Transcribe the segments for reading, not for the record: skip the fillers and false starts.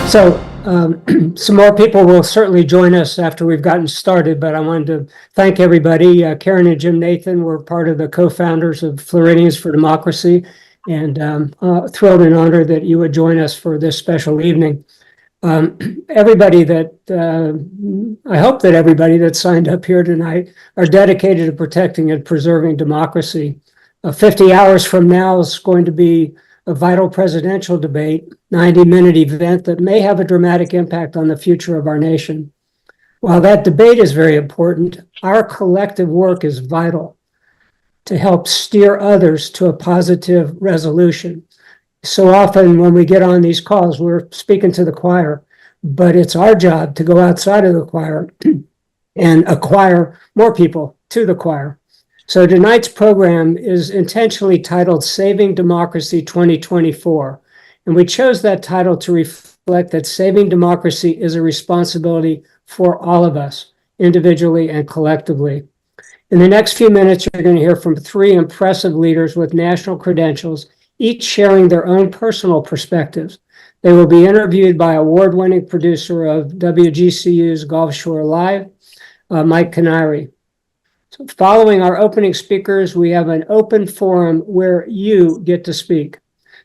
So some more people will certainly join us after we've gotten started, but I wanted to thank everybody. Karen and Jim Nathan were part of the co-founders of Floridians for Democracy, and thrilled and honored that you would join us for this special evening. Everybody that, I hope that everybody that signed up here tonight are dedicated to protecting and preserving democracy. 50 hours from now is going to be a vital presidential debate, 90-minute event that may have a dramatic impact on the future of our nation. While that debate is very important, our collective work is vital to help steer others to a positive resolution. So often when we get on these calls, we're speaking to the choir, but it's our job to go outside of the choir and acquire more people to the choir. So tonight's program is intentionally titled Saving Democracy 2024. And we chose that title to reflect that saving democracy is a responsibility for all of us, individually and collectively. In the next few minutes, you're going to hear from three impressive leaders with national credentials, each sharing their own personal perspectives. They will be interviewed by award-winning producer of WGCU's Gulf Shore Live, Mike Canary. So following our opening speakers, we have an open forum where you get to speak.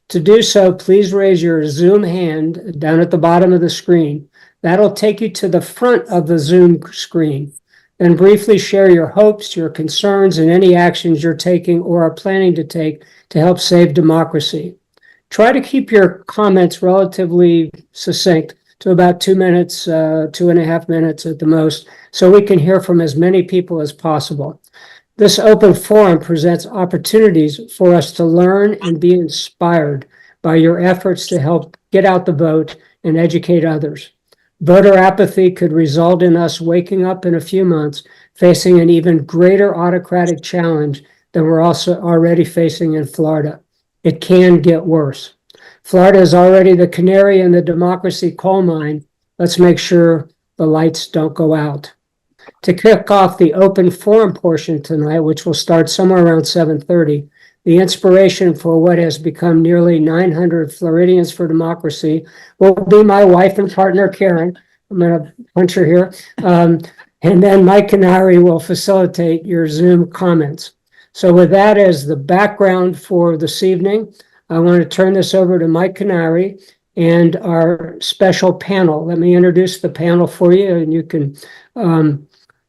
To do so, please raise your Zoom hand down at the bottom of the screen. That'll take you to the front of the Zoom screen. Then briefly share your hopes, your concerns, and any actions you're taking or are planning to take to help save democracy. Try to keep your comments relatively succinct to about 2 minutes, 2.5 minutes at the most, so we can hear from as many people as possible. This open forum presents opportunities for us to learn and be inspired by your efforts to help get out the vote and educate others. Voter apathy could result in us waking up in a few months facing an even greater autocratic challenge than we're also already facing in Florida. It can get worse. Florida is already the canary in the democracy coal mine. Let's make sure the lights don't go out. To kick off the open forum portion tonight, which will start somewhere around 7:30, the inspiration for what has become nearly 900 Floridians for Democracy will be my wife and partner, Karen. I'm going to punch her here. And then Mike Canary will facilitate your Zoom comments. So with that as the background for this evening, I want to turn this over to Mike Canary and our special panel. Let me introduce the panel for you, and you can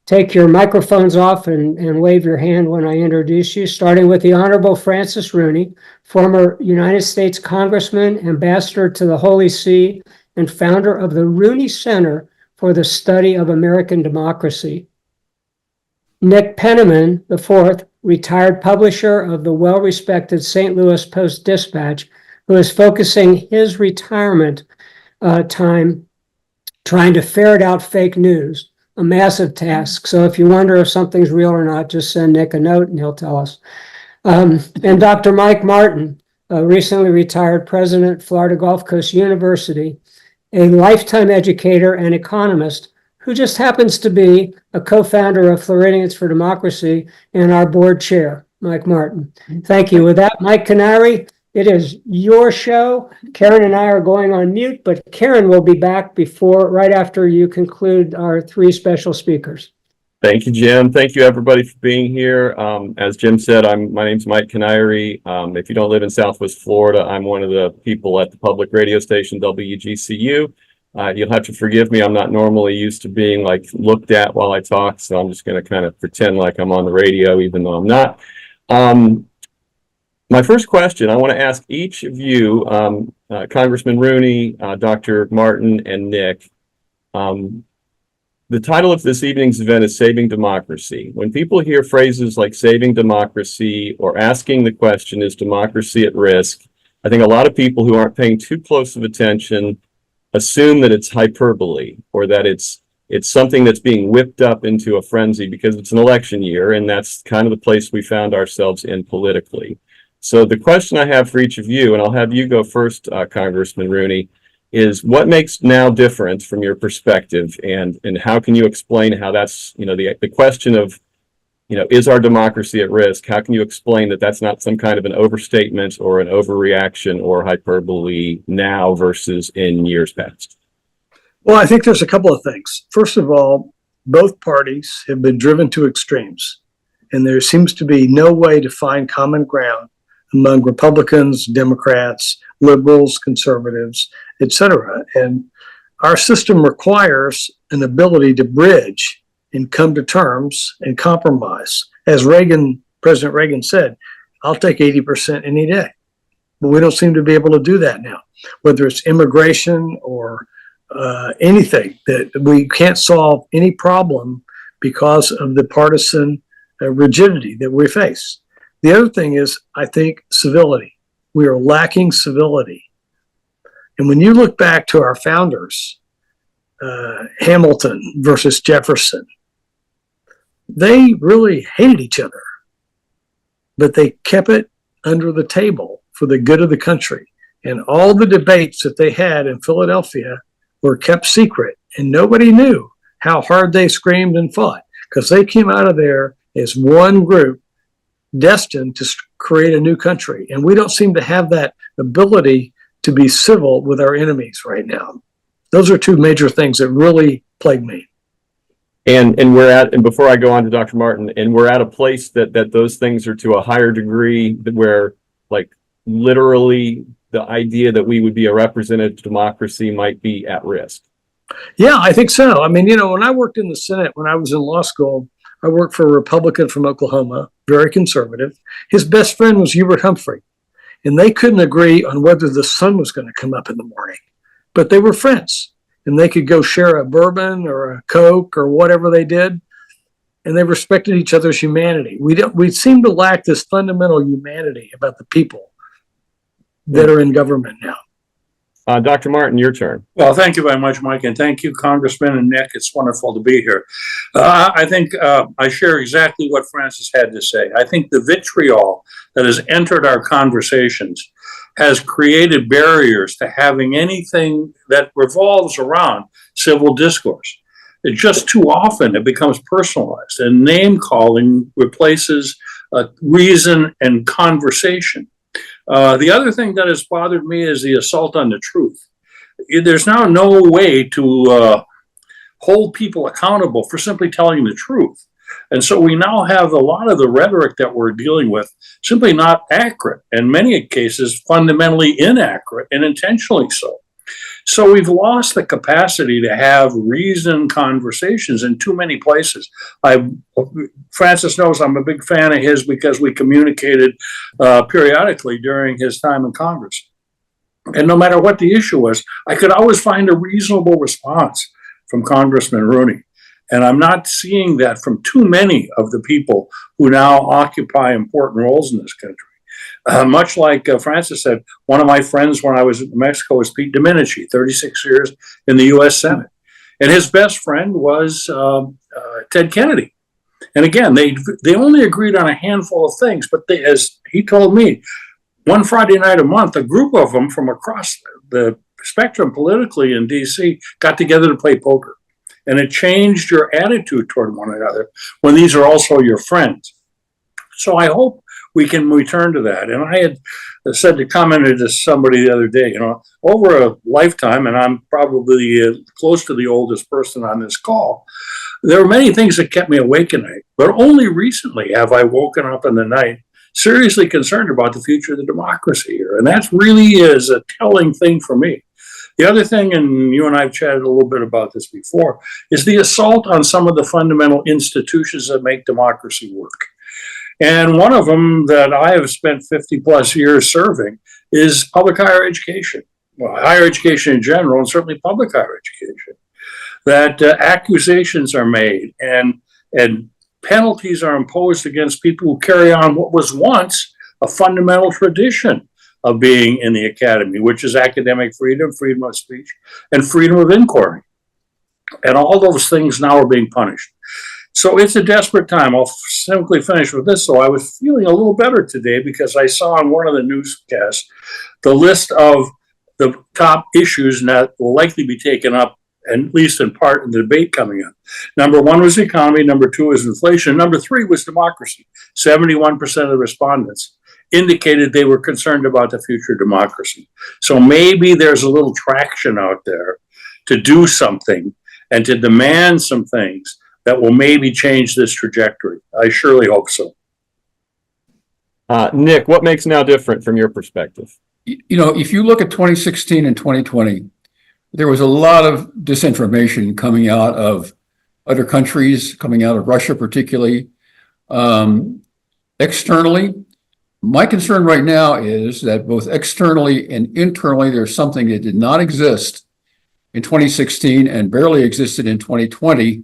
take your microphones off and wave your hand when I introduce you, starting with the Honorable Francis Rooney, former United States Congressman, Ambassador to the Holy See, and founder of the Rooney Center for the Study of American Democracy. Nick Penniman, the fourth, retired publisher of the well-respected St. Louis Post-Dispatch, who is focusing his retirement time trying to ferret out fake news, a massive task. So if you wonder if something's real or not, just send Nick a note and he'll tell us. And Dr. Mike Martin, a recently retired president, Florida Gulf Coast University, a lifetime educator and economist who just happens to be a co-founder of Floridians for Democracy and our board chair, Mike Martin. Thank you. With that, Mike Canary, it is your show. Karen and I are going on mute, but Karen will be back right after you conclude our three special speakers. Thank you, Jim. Thank you, everybody, for being here. As Jim said, my name's Mike Canary. If you don't live in Southwest Florida, I'm one of the people at the public radio station WGCU. You'll have to forgive me. I'm not normally used to being looked at while I talk, so I'm just going to kind of pretend like I'm on the radio, even though I'm not. My first question, I want to ask each of you, Congressman Rooney, Dr. Martin, and Nick. The title of this evening's event is Saving Democracy. When people hear phrases like saving democracy or asking the question, is democracy at risk? I think a lot of people who aren't paying too close of attention assume that it's hyperbole or that it's something that's being whipped up into a frenzy because it's an election year, and that's kind of the place we found ourselves in politically. So the question I have for each of you, and I'll have you go first, Congressman Rooney, is what makes now different from your perspective, and how can you explain how that's, the question of, is our democracy at risk? How can you explain that that's not some kind of an overstatement or an overreaction or hyperbole now versus in years past? Well, I think there's a couple of things. First of all, both parties have been driven to extremes, and there seems to be no way to find common ground among Republicans, Democrats, liberals, conservatives, etc. And our system requires an ability to bridge and come to terms and compromise. As President Reagan said, I'll take 80% any day. But we don't seem to be able to do that now, whether it's immigration or anything, that we can't solve any problem because of the partisan rigidity that we face. The other thing is, I think, civility. We are lacking civility. And when you look back to our founders, Hamilton versus Jefferson, they really hated each other, but they kept it under the table for the good of the country. And all the debates that they had in Philadelphia were kept secret, and nobody knew how hard they screamed and fought, because they came out of there as one group destined to create a new country. And we don't seem to have that ability to be civil with our enemies right now. Those are two major things that really plague me. And before I go on to Dr. Martin, and we're at a place that those things are to a higher degree, where, like, literally the idea that we would be a representative democracy might be at risk. Yeah, I think so. I mean, when I worked in the Senate, when I was in law school, I worked for a Republican from Oklahoma, very conservative. His best friend was Hubert Humphrey, and they couldn't agree on whether the sun was going to come up in the morning, but they were friends, and they could go share a bourbon or a Coke or whatever they did, and they respected each other's humanity. We seem to lack this fundamental humanity about the people that are in government now. Dr. Martin, your turn. Well, thank you very much, Mike, and thank you, Congressman and Nick. It's wonderful to be here. I think I share exactly what Francis had to say. I think the vitriol that has entered our conversations has created barriers to having anything that revolves around civil discourse. It just too often it becomes personalized, and name calling replaces reason and conversation. The other thing that has bothered me is the assault on the truth. There's now no way to hold people accountable for simply telling the truth. And so we now have a lot of the rhetoric that we're dealing with simply not accurate, in many cases fundamentally inaccurate and intentionally so. So we've lost the capacity to have reasoned conversations in too many places. Francis knows I'm a big fan of his because we communicated periodically during his time in Congress. And no matter what the issue was, I could always find a reasonable response from Congressman Rooney. And I'm not seeing that from too many of the people who now occupy important roles in this country. Much like Francis said, one of my friends when I was in Mexico was Pete Domenici, 36 years in the U.S. Senate. And his best friend was Ted Kennedy. And again, they only agreed on a handful of things, but as he told me, one Friday night a month, a group of them from across the spectrum politically in D.C. got together to play poker. And it changed your attitude toward one another when these are also your friends. So I hope we can return to that. And I had commented to somebody the other day, over a lifetime, and I'm probably close to the oldest person on this call, there are many things that kept me awake at night, but only recently have I woken up in the night seriously concerned about the future of the democracy here. And that really is a telling thing for me. The other thing, and you and I have chatted a little bit about this before, is the assault on some of the fundamental institutions that make democracy work. And one of them that I have spent 50 plus years serving is public higher education. Well, higher education in general, and certainly public higher education. That accusations are made and penalties are imposed against people who carry on what was once a fundamental tradition of being in the academy, which is academic freedom, freedom of speech, and freedom of inquiry. And all those things now are being punished. So it's a desperate time. I'll simply finish with this. So I was feeling a little better today because I saw on one of the newscasts the list of the top issues that will likely be taken up, at least in part, in the debate coming up. Number one was the economy. Number two was inflation. Number three was democracy. 71% of the respondents indicated they were concerned about the future of democracy. So maybe there's a little traction out there to do something and to demand some things that will maybe change this trajectory. I surely hope so. Nick, what makes now different from your perspective? You know, if you look at 2016 and 2020, there was a lot of disinformation coming out of other countries, coming out of Russia particularly. Externally, my concern right now is that both externally and internally, there's something that did not exist in 2016 and barely existed in 2020,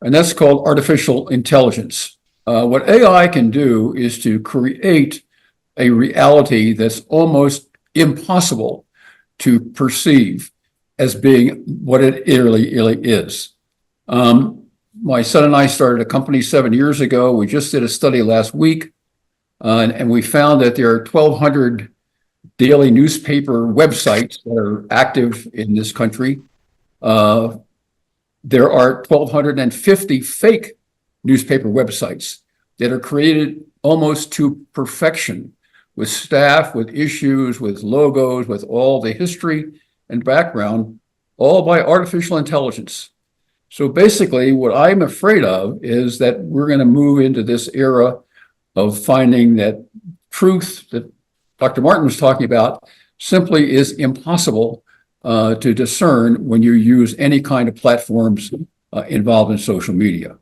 and that's called artificial intelligence. What AI can do is to create a reality that's almost impossible to perceive as being what it really is. My son and I started a company 7 years ago. We just did a study last week, and we found that there are 1,200 daily newspaper websites that are active in this country. There are 1,250 fake newspaper websites that are created almost to perfection, with staff, with issues, with logos, with all the history and background, all by artificial intelligence. So basically, what I'm afraid of is that we're going to move into this era of finding that truth that Dr. Martin was talking about simply is impossible to discern when you use any kind of platforms involved in social media.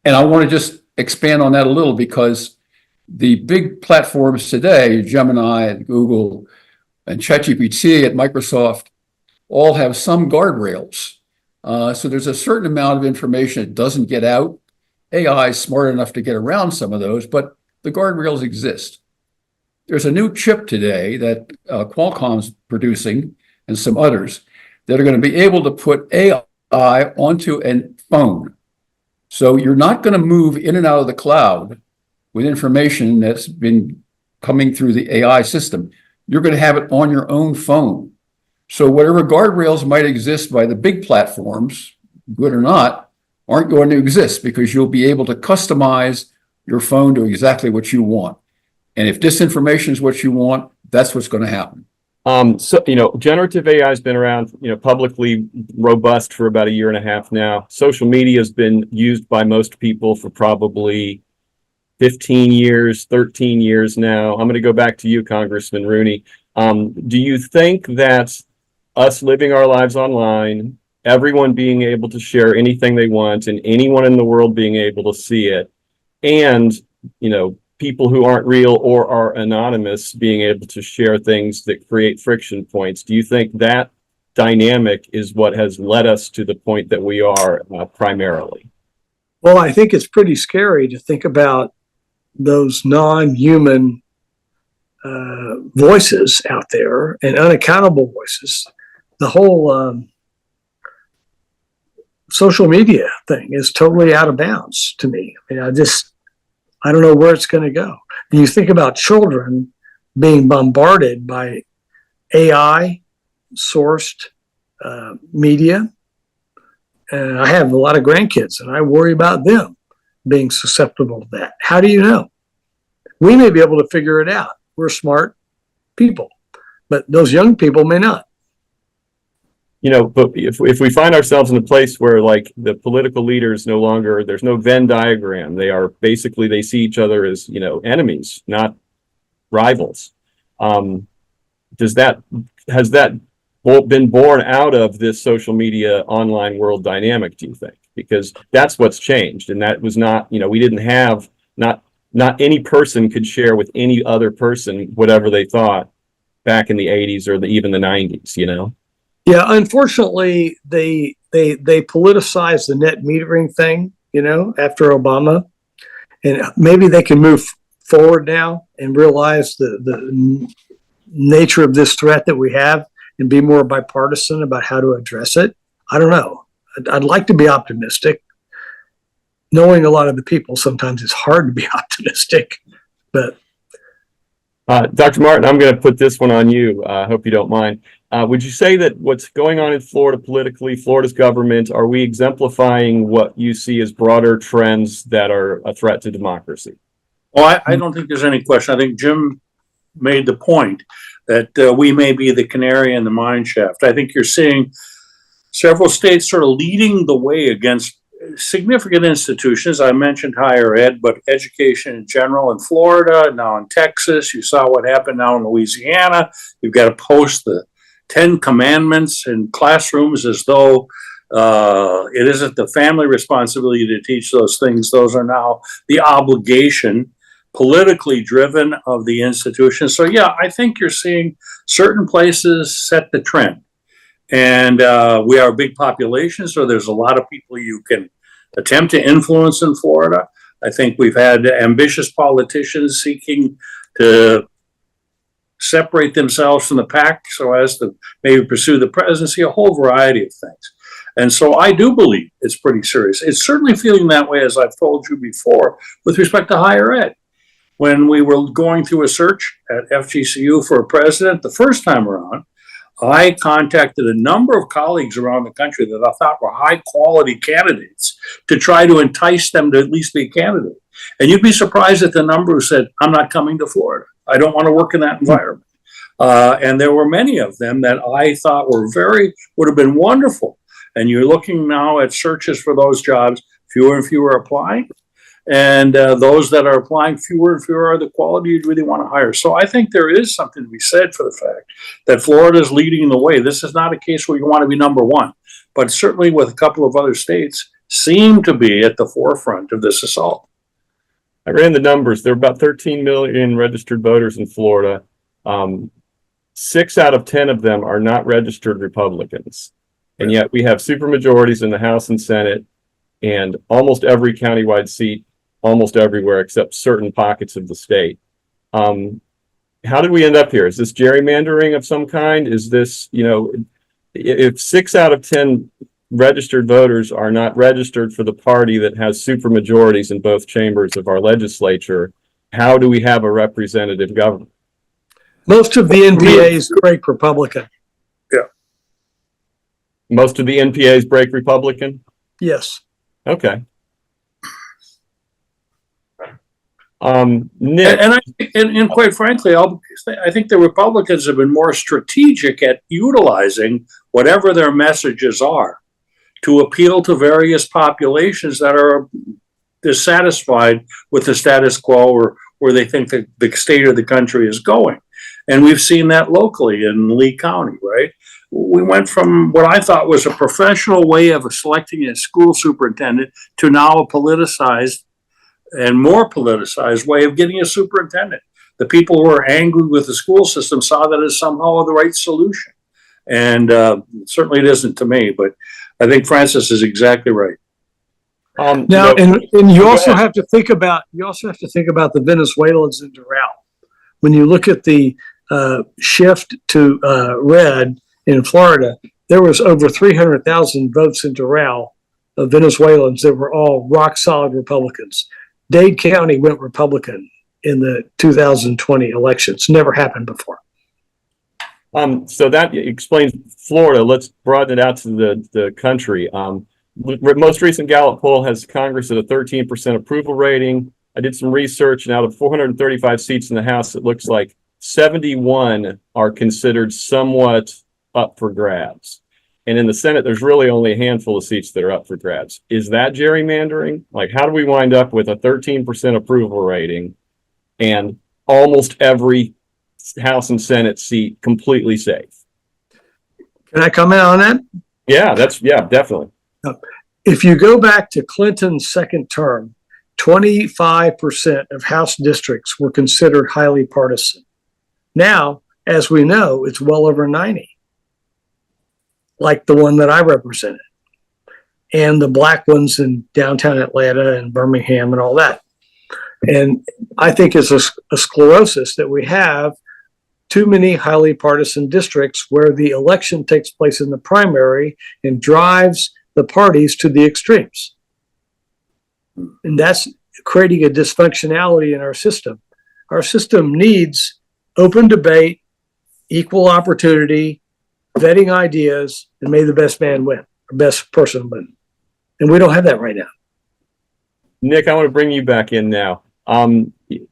And I want to just expand on that a little, because the big platforms today, Gemini at Google and ChatGPT at Microsoft, all have some guardrails. So there's a certain amount of information that doesn't get out. AI is smart enough to get around some of those, but the guardrails exist. There's a new chip today that Qualcomm's producing, and some others, that are going to be able to put AI onto a phone. So you're not going to move in and out of the cloud with information that's been coming through the AI system. You're going to have it on your own phone. So whatever guardrails might exist by the big platforms, good or not, aren't going to exist, because you'll be able to customize your phone to exactly what you want. And if disinformation is what you want, that's what's going to happen. So, generative AI has been around, publicly robust for about 1.5 years now. Social media has been used by most people for probably 15 years, 13 years now. I'm going to go back to you, Congressman Rooney. Do you think that us living our lives online, everyone being able to share anything they want, and anyone in the world being able to see it, and, people who aren't real or are anonymous being able to share things that create friction points, do you think that dynamic is what has led us to the point that we are primarily? Well, I think it's pretty scary to think about those non-human voices out there, and unaccountable voices. The whole social media thing is totally out of bounds to me. I don't know where it's going to go. And you think about children being bombarded by AI sourced media. And I have a lot of grandkids, and I worry about them being susceptible to that. How do you know? We may be able to figure it out. We're smart people, but those young people may not. But if we find ourselves in a place where, like, the political leaders there's no Venn diagram, they see each other as, enemies, not rivals. Has that been born out of this social media online world dynamic, do you think? Because that's what's changed. And that was not, we didn't have, not any person could share with any other person whatever they thought back in the 80s or even the 90s, Yeah, unfortunately, they politicized the net metering thing, after Obama, and maybe they can move forward now and realize the nature of this threat that we have and be more bipartisan about how to address it. I don't know. I'd like to be optimistic. Knowing a lot of the people, sometimes it's hard to be optimistic, but. Dr. Martin, I'm going to put this one on you. I hope you don't mind. Would you say that what's going on in Florida politically, Florida's government, are we exemplifying what you see as broader trends that are a threat to democracy? Well, I don't think there's any question. I think Jim made the point that we may be the canary in the mine shaft. I think you're seeing several states sort of leading the way against significant institutions. I mentioned higher ed, but education in general in Florida, now in Texas. You saw what happened now in Louisiana. You've got to post the 10 commandments in classrooms as though it isn't the family responsibility to teach those things. Those are now the obligation, politically driven, of the institution. So yeah, I think you're seeing certain places set the trend. And we are a big population, so there's a lot of people you can attempt to influence in Florida. I think we've had ambitious politicians seeking to separate themselves from the pack so as to maybe pursue the presidency, a whole variety of things. And so I do believe it's pretty serious. It's certainly feeling that way, as I've told you before, with respect to higher ed. When we were going through a search at FGCU for a president the first time around, I contacted a number of colleagues around the country that I thought were high quality candidates to try to entice them to at least be a candidate. And you'd be surprised at the number who said, I'm not coming to Florida. I don't want to work in that environment. And there were many of them that I thought would have been wonderful. And you're looking now at searches for those jobs, fewer and fewer applying. And those that are applying, fewer and fewer are the quality you'd really want to hire. So I think there is something to be said for the fact that Florida is leading the way. This is not a case where you want to be number one, but certainly with a couple of other states seem to be at the forefront of this assault. I ran the numbers. There are about 13 million registered voters in Florida. 6 out of 10 of them are not registered Republicans. And yet we have supermajorities in the House and Senate and almost every countywide seat, almost everywhere except certain pockets of the state. How did we end up here? Is this gerrymandering of some kind? Is this, if 6 out of 10 registered voters are not registered for the party that has supermajorities in both chambers of our legislature, how do we have a representative government? Most of the NPAs break Republican. Yeah. Most of the NPAs break Republican? Yes. Okay. Nick. And quite frankly, I think the Republicans have been more strategic at utilizing whatever their messages are to appeal to various populations that are dissatisfied with the status quo or where they think that the state of the country is going. And we've seen that locally in Lee County, right? We went from what I thought was a professional way of selecting a school superintendent to now a politicized and more politicized way of getting a superintendent. The people who are angry with the school system saw that as somehow the right solution. And certainly it isn't to me, but I think Francis is exactly right. Now, and you also have to think about the Venezuelans in Doral. When you look at the shift to red in Florida, there was over 300,000 votes in Doral of Venezuelans that were all rock solid Republicans. Dade County went Republican in the 2020 elections. Never happened before. So that explains Florida. Let's broaden it out to the country. Most recent Gallup poll has Congress at a 13% approval rating. I did some research, and out of 435 seats in the House, it looks like 71 are considered somewhat up for grabs. And in the Senate, there's really only a handful of seats that are up for grabs. Is that gerrymandering? Like, how do we wind up with a 13% approval rating and almost every House and Senate seat completely safe? Can I comment on that? Yeah, definitely. If you go back to Clinton's second term, 25% of House districts were considered highly partisan. Now, as we know, it's well over 90, like the one that I represented, and the black ones in downtown Atlanta and Birmingham and all that. And I think it's a sclerosis that we have too many highly partisan districts where the election takes place in the primary and drives the parties to the extremes. And that's creating a dysfunctionality in our system. Our system needs open debate, equal opportunity, vetting ideas, and may the best man win, or best person win. And we don't have that right now. Nick, I want to bring you back in now.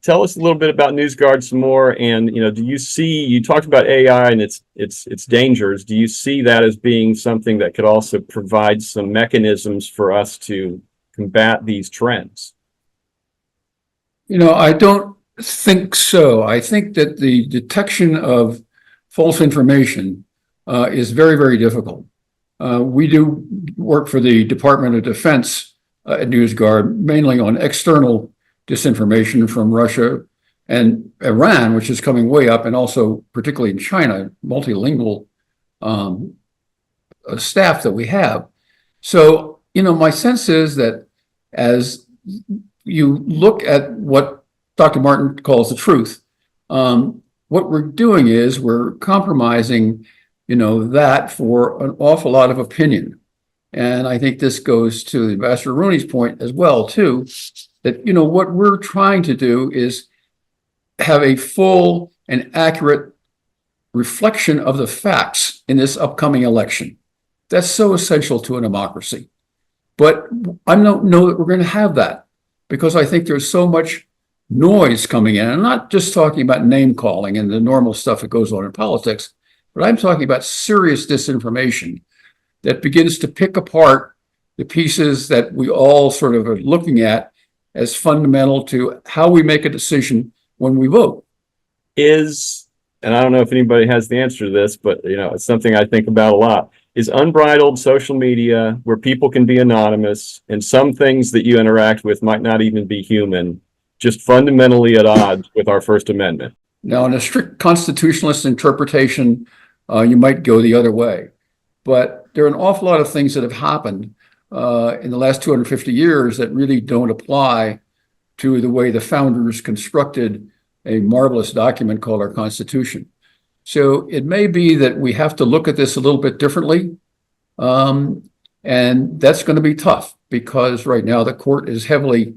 Tell us a little bit about NewsGuard some more. And, do you see, you talked about AI and its dangers. Do you see that as being something that could also provide some mechanisms for us to combat these trends? I don't think so. I think that the detection of false information is very, very difficult. We do work for the Department of Defense at NewsGuard, mainly on external disinformation from Russia and Iran, which is coming way up, and also particularly in China, multilingual staff that we have. So, my sense is that as you look at what Dr. Martin calls the truth, what we're doing is we're compromising, that for an awful lot of opinion. And I think this goes to Ambassador Rooney's point as well, too, that, what we're trying to do is have a full and accurate reflection of the facts in this upcoming election. That's so essential to a democracy. But I don't know that we're going to have that, because I think there's so much noise coming in. I'm not just talking about name calling and the normal stuff that goes on in politics, but I'm talking about serious disinformation that begins to pick apart the pieces that we all sort of are looking at as fundamental to how we make a decision when we vote. And I don't know if anybody has the answer to this, but it's something I think about a lot, is unbridled social media where people can be anonymous and some things that you interact with might not even be human, just fundamentally at odds with our First Amendment. Now, in a strict constitutionalist interpretation, you might go the other way. But there are an awful lot of things that have happened in the last 250 years that really don't apply to the way the founders constructed a marvelous document called our Constitution. So it may be that we have to look at this a little bit differently. And that's going to be tough, because right now the court is heavily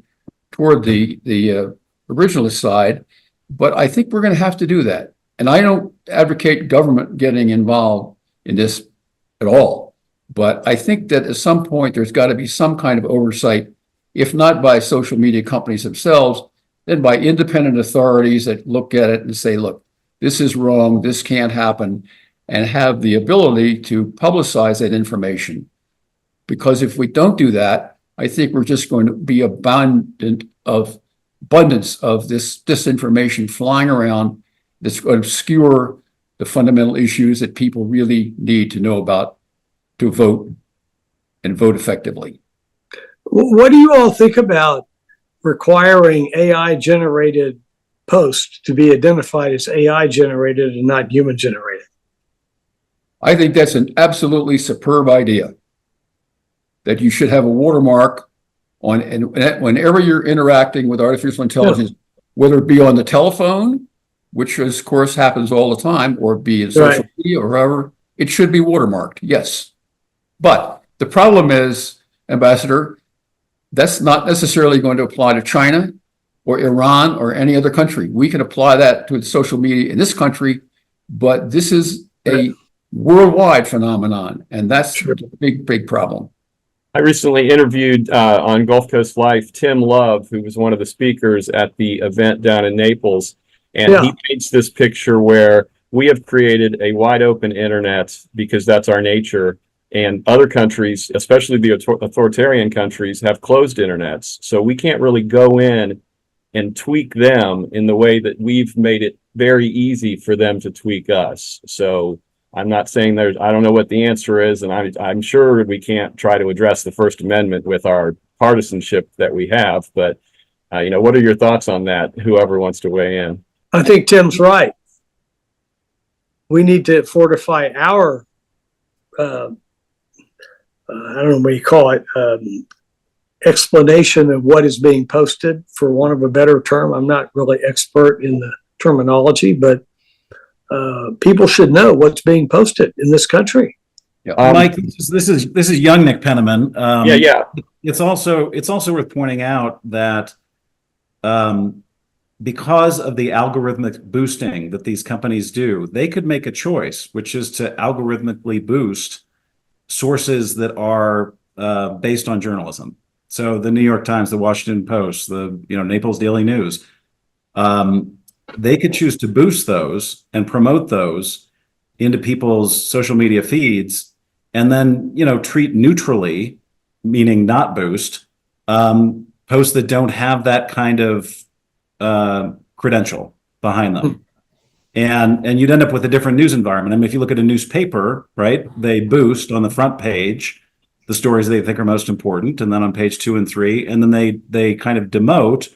toward the originalist side. But I think we're going to have to do that. And I don't advocate government getting involved in this at all. But I think that at some point there's got to be some kind of oversight, if not by social media companies themselves, then by independent authorities that look at it and say, look, this is wrong, this can't happen, and have the ability to publicize that information. Because if we don't do that, I think we're just going to be abundance of this disinformation flying around that's going to obscure the fundamental issues that people really need to know about to vote and vote effectively. What do you all think about requiring AI generated posts to be identified as AI generated and not human generated? I think that's an absolutely superb idea, that you should have a watermark on, and whenever you're interacting with artificial intelligence, whether it be on the telephone, which of course happens all the time, or be in social media or wherever, it should be watermarked, yes. But the problem is, Ambassador, that's not necessarily going to apply to China or Iran or any other country. We can apply that to social media in this country, but this is a worldwide phenomenon, and that's a big, big problem. I recently interviewed on Gulf Coast Life Tim Love, who was one of the speakers at the event down in Naples. And he paints this picture where we have created a wide open internet because that's our nature. And other countries, especially the authoritarian countries, have closed internets. So we can't really go in and tweak them in the way that we've made it very easy for them to tweak us. So I'm not saying I don't know what the answer is, and I'm sure we can't try to address the First Amendment with our partisanship that we have. But, what are your thoughts on that, whoever wants to weigh in? I think Tim's right. We need to fortify our, I don't know what you call it, explanation of what is being posted, for want of a better term. I'm not really expert in the terminology, but people should know what's being posted in this country. Mike, this is young Nick Penniman. It's also worth pointing out that because of the algorithmic boosting that these companies do, they could make a choice, which is to algorithmically boost sources that are based on journalism. So the New York Times, the Washington Post, the Naples Daily News, they could choose to boost those and promote those into people's social media feeds, and then, treat neutrally, meaning not boost, posts that don't have that kind of credential behind them. And you'd end up with a different news environment. I mean, if you look at a newspaper, right, they boost on the front page the stories they think are most important, and then on page 2 and 3, and then they kind of demote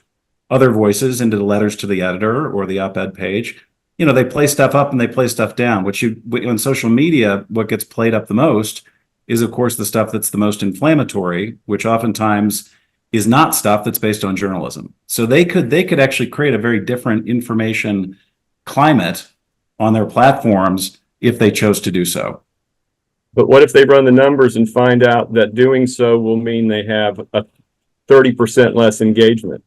other voices into the letters to the editor or the op-ed page. They play stuff up and they play stuff down. On social media, what gets played up the most is, of course, the stuff that's the most inflammatory, which oftentimes is not stuff that's based on journalism. So they could actually create a very different information climate on their platforms if they chose to do so. But what if they run the numbers and find out that doing so will mean they have a 30% less engagement?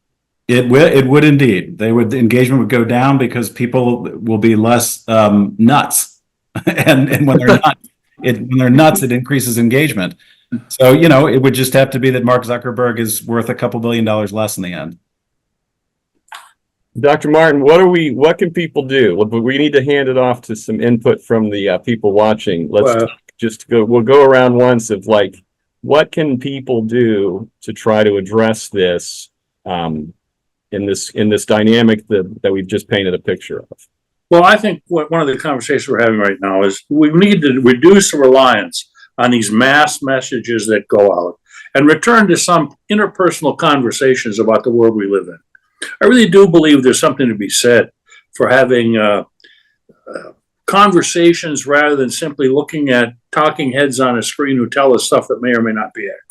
It would indeed. The engagement would go down because people will be less nuts, and when they're nuts, it increases engagement. So it would just have to be that Mark Zuckerberg is worth a couple $1 billion less in the end. Dr. Martin, what can people do? We need to hand it off to some input from the people watching. We'll go around once of what can people do to try to address this in this dynamic that we've just painted a picture of? Well, I think one of the conversations we're having right now is we need to reduce the reliance on these mass messages that go out and return to some interpersonal conversations about the world we live in. I really do believe there's something to be said for having conversations rather than simply looking at talking heads on a screen who tell us stuff that may or may not be accurate.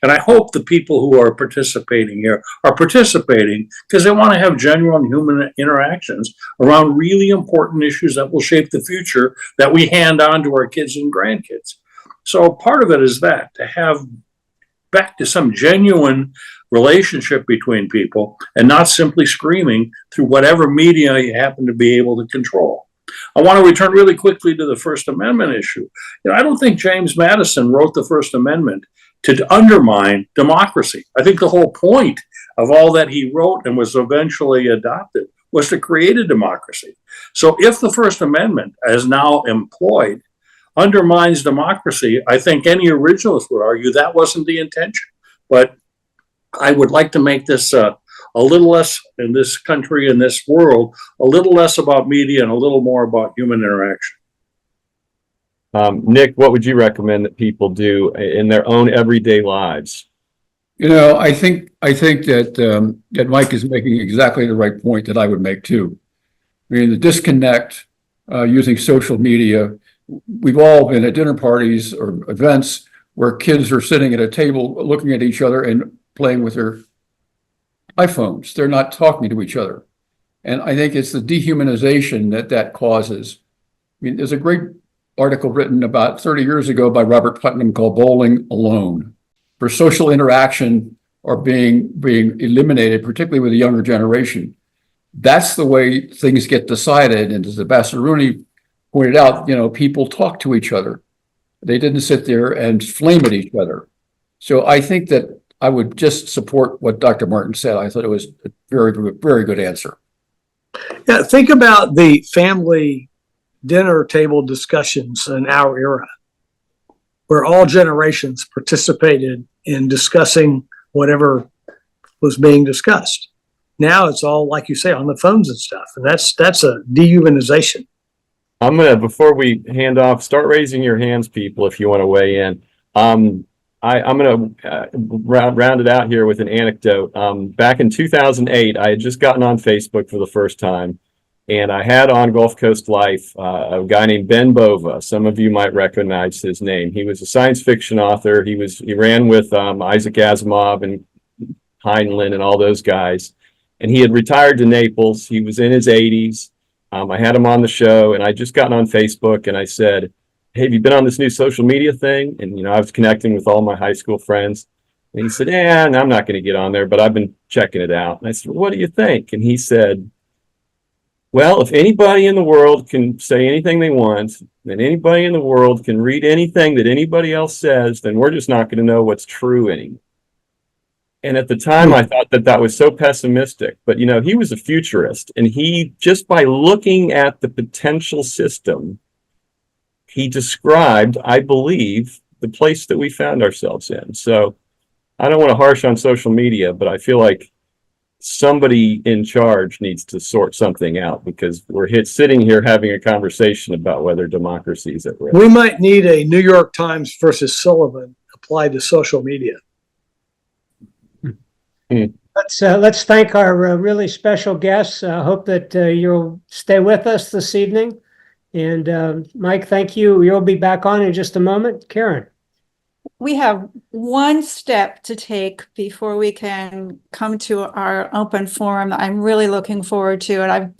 And I hope the people who are participating here are participating because they want to have genuine human interactions around really important issues that will shape the future that we hand on to our kids and grandkids. So part of it is that, to have back to some genuine relationship between people and not simply screaming through whatever media you happen to be able to control. I want to return really quickly to the First Amendment issue. I don't think James Madison wrote the First Amendment to undermine democracy. I think the whole point of all that he wrote and was eventually adopted was to create a democracy. So if the First Amendment, as now employed, undermines democracy, I think any originalist would argue that wasn't the intention. But I would like to make this a little less, in this country, in this world, a little less about media and a little more about human interaction. Nick, what would you recommend that people do in their own everyday lives? I think that Mike is making exactly the right point that I would make too. I mean, the disconnect using social media. We've all been at dinner parties or events where kids are sitting at a table looking at each other and playing with their iPhones. They're not talking to each other. And I think it's the dehumanization that causes. I mean, there's a great article written about 30 years ago by Robert Putnam called Bowling Alone, where social interaction are being eliminated, particularly with the younger generation. That's the way things get decided. And as Ambassador Rooney pointed out, people talk to each other. They didn't sit there and flame at each other. So I think that I would just support what Dr. Martin said. I thought it was a very, very good answer. Yeah, think about the family dinner table discussions in our era, where all generations participated in discussing whatever was being discussed. Now it's all, like you say, on the phones and stuff. And that's a dehumanization. I'm going to, before we hand off, start raising your hands, people, if you want to weigh in. I'm going to round it out here with an anecdote. Back in 2008, I had just gotten on Facebook for the first time, and I had on Gulf Coast Life a guy named Ben Bova. Some of you might recognize his name. He was a science fiction author. He ran with Isaac Asimov and Heinlein and all those guys, and he had retired to Naples. He was in his 80s. I had him on the show, and I just gotten on Facebook, and I said, "Hey, have you been on this new social media thing?" And, I was connecting with all my high school friends. And he said, "No, I'm not going to get on there, but I've been checking it out." And I said, "What do you think?" And he said, "Well, if anybody in the world can say anything they want, and anybody in the world can read anything that anybody else says, then we're just not going to know what's true anymore." And at the time, I thought that that was so pessimistic. But, you know, he was a futurist. And he, just by looking at the potential system, he described, I believe, the place that we found ourselves in. So I don't want to harsh on social media, but I feel like somebody in charge needs to sort something out, because we're sitting here having a conversation about whether democracy is at risk. We might need a New York Times versus Sullivan applied to social media. Let's thank our really special guests. I hope that you'll stay with us this evening. And Mike, thank you. You'll be back on in just a moment. Karen. We have one step to take before we can come to our open forum. I'm really looking forward to it. I've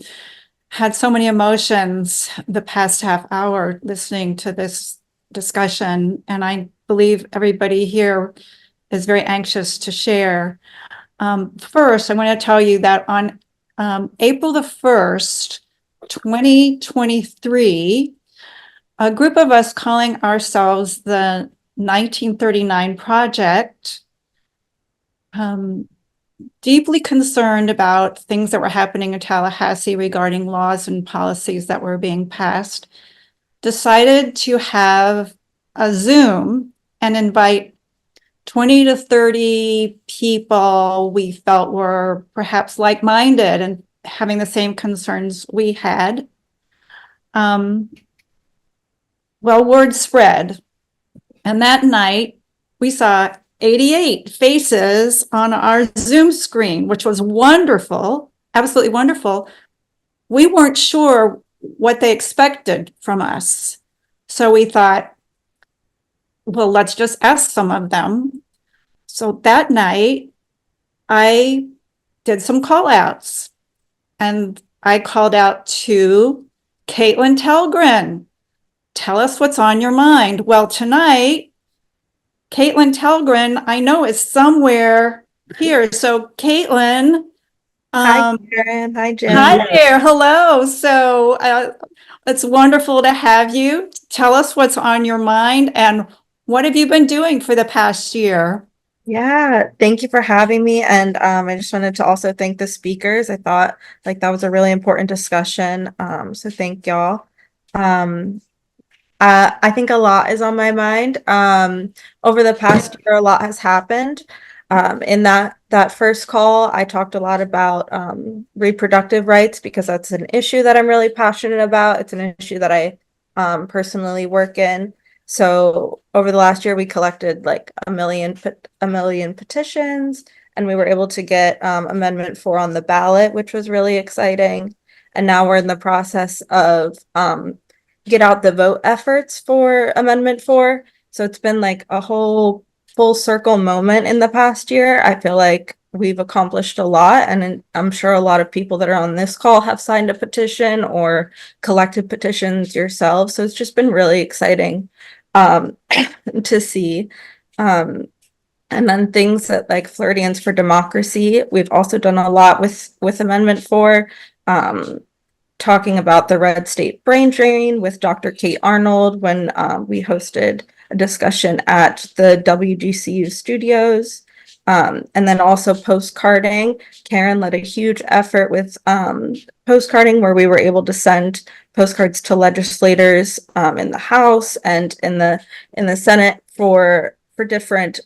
had so many emotions the past half hour listening to this discussion, and I believe everybody here is very anxious to share. First, I want to tell you that on April the 1st, 2023, a group of us calling ourselves the 1939 Project, deeply concerned about things that were happening in Tallahassee regarding laws and policies that were being passed, decided to have a Zoom and invite 20 to 30 people we felt were perhaps like-minded and having the same concerns we had. Well, word spread. And that night, we saw 88 faces on our Zoom screen, which was wonderful, absolutely wonderful. We weren't sure what they expected from us. So we thought, well, let's just ask some of them. So that night, I did some call outs, and I called out to Caitlin Telgren. Tell us what's on your mind. Well, tonight, Caitlin Telgren, I know, is somewhere here. So Caitlin. Hi, Karen. Hi, Jen. Hi there. Hello. So it's wonderful to have you. Tell us what's on your mind and what have you been doing for the past year? Yeah, thank you for having me. And I just wanted to also thank the speakers. I thought like that was a really important discussion. So thank y'all. I think a lot is on my mind. Over the past year, a lot has happened. In that first call, I talked a lot about reproductive rights because that's an issue that I'm really passionate about. It's an issue that I personally work in. So over the last year, we collected like a million petitions, and we were able to get Amendment 4 on the ballot, which was really exciting. And now we're in the process of get out the vote efforts for Amendment 4. So it's been like a whole full circle moment in the past year. I feel like we've accomplished a lot, and I'm sure a lot of people that are on this call have signed a petition or collected petitions yourselves. So it's just been really exciting to see. And then things that like Floridians for Democracy, we've also done a lot with Amendment 4, talking about the red state brain drain with Dr. Kate Arnold when we hosted a discussion at the WGCU studios. And then also postcarding. Karen led a huge effort with postcarding where we were able to send postcards to legislators in the House and in the Senate for different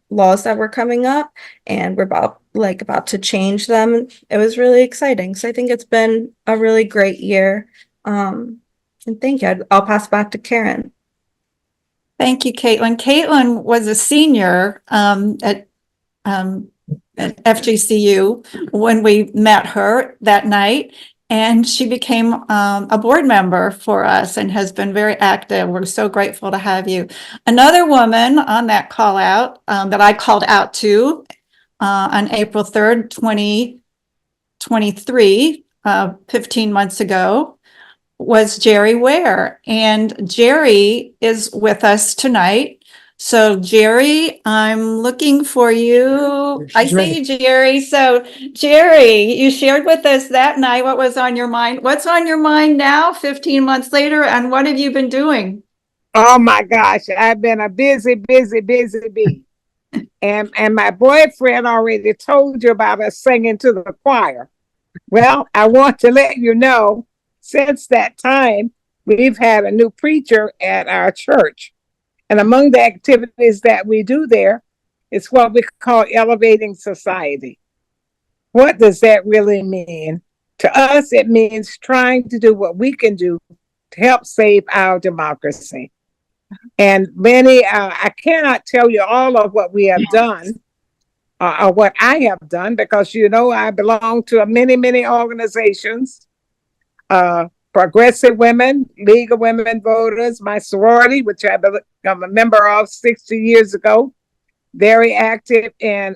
laws that were coming up, and we're about to change them. It was really exciting. So I think it's been a really great year. And thank you. I'll pass back to Karen. Thank you, Caitlin. Caitlin was a senior at FGCU when we met her that night, and she became a board member for us and has been very active. We're so grateful to have you. Another woman on that call out that I called out to on April 3rd, 2023, 15 months ago, was Jerry Ware. And Jerry is with us tonight. So Jerry, I'm looking for you. I see you, Jerry. So Jerry, you shared with us that night what was on your mind. What's on your mind now, 15 months later, and what have you been doing? Oh my gosh, I've been a busy bee. And my boyfriend already told you about us singing to the choir. Well, I want to let you know, since that time, we've had a new preacher at our church. And among the activities that we do there is what we call elevating society. What does that really mean? To us, it means trying to do what we can do to help save our democracy. And many, I cannot tell you all of what we have done or what I have done, because, you know, I belong to many organizations, Progressive Women, League of Women Voters, my sorority, which I became a member of 60 years ago, very active in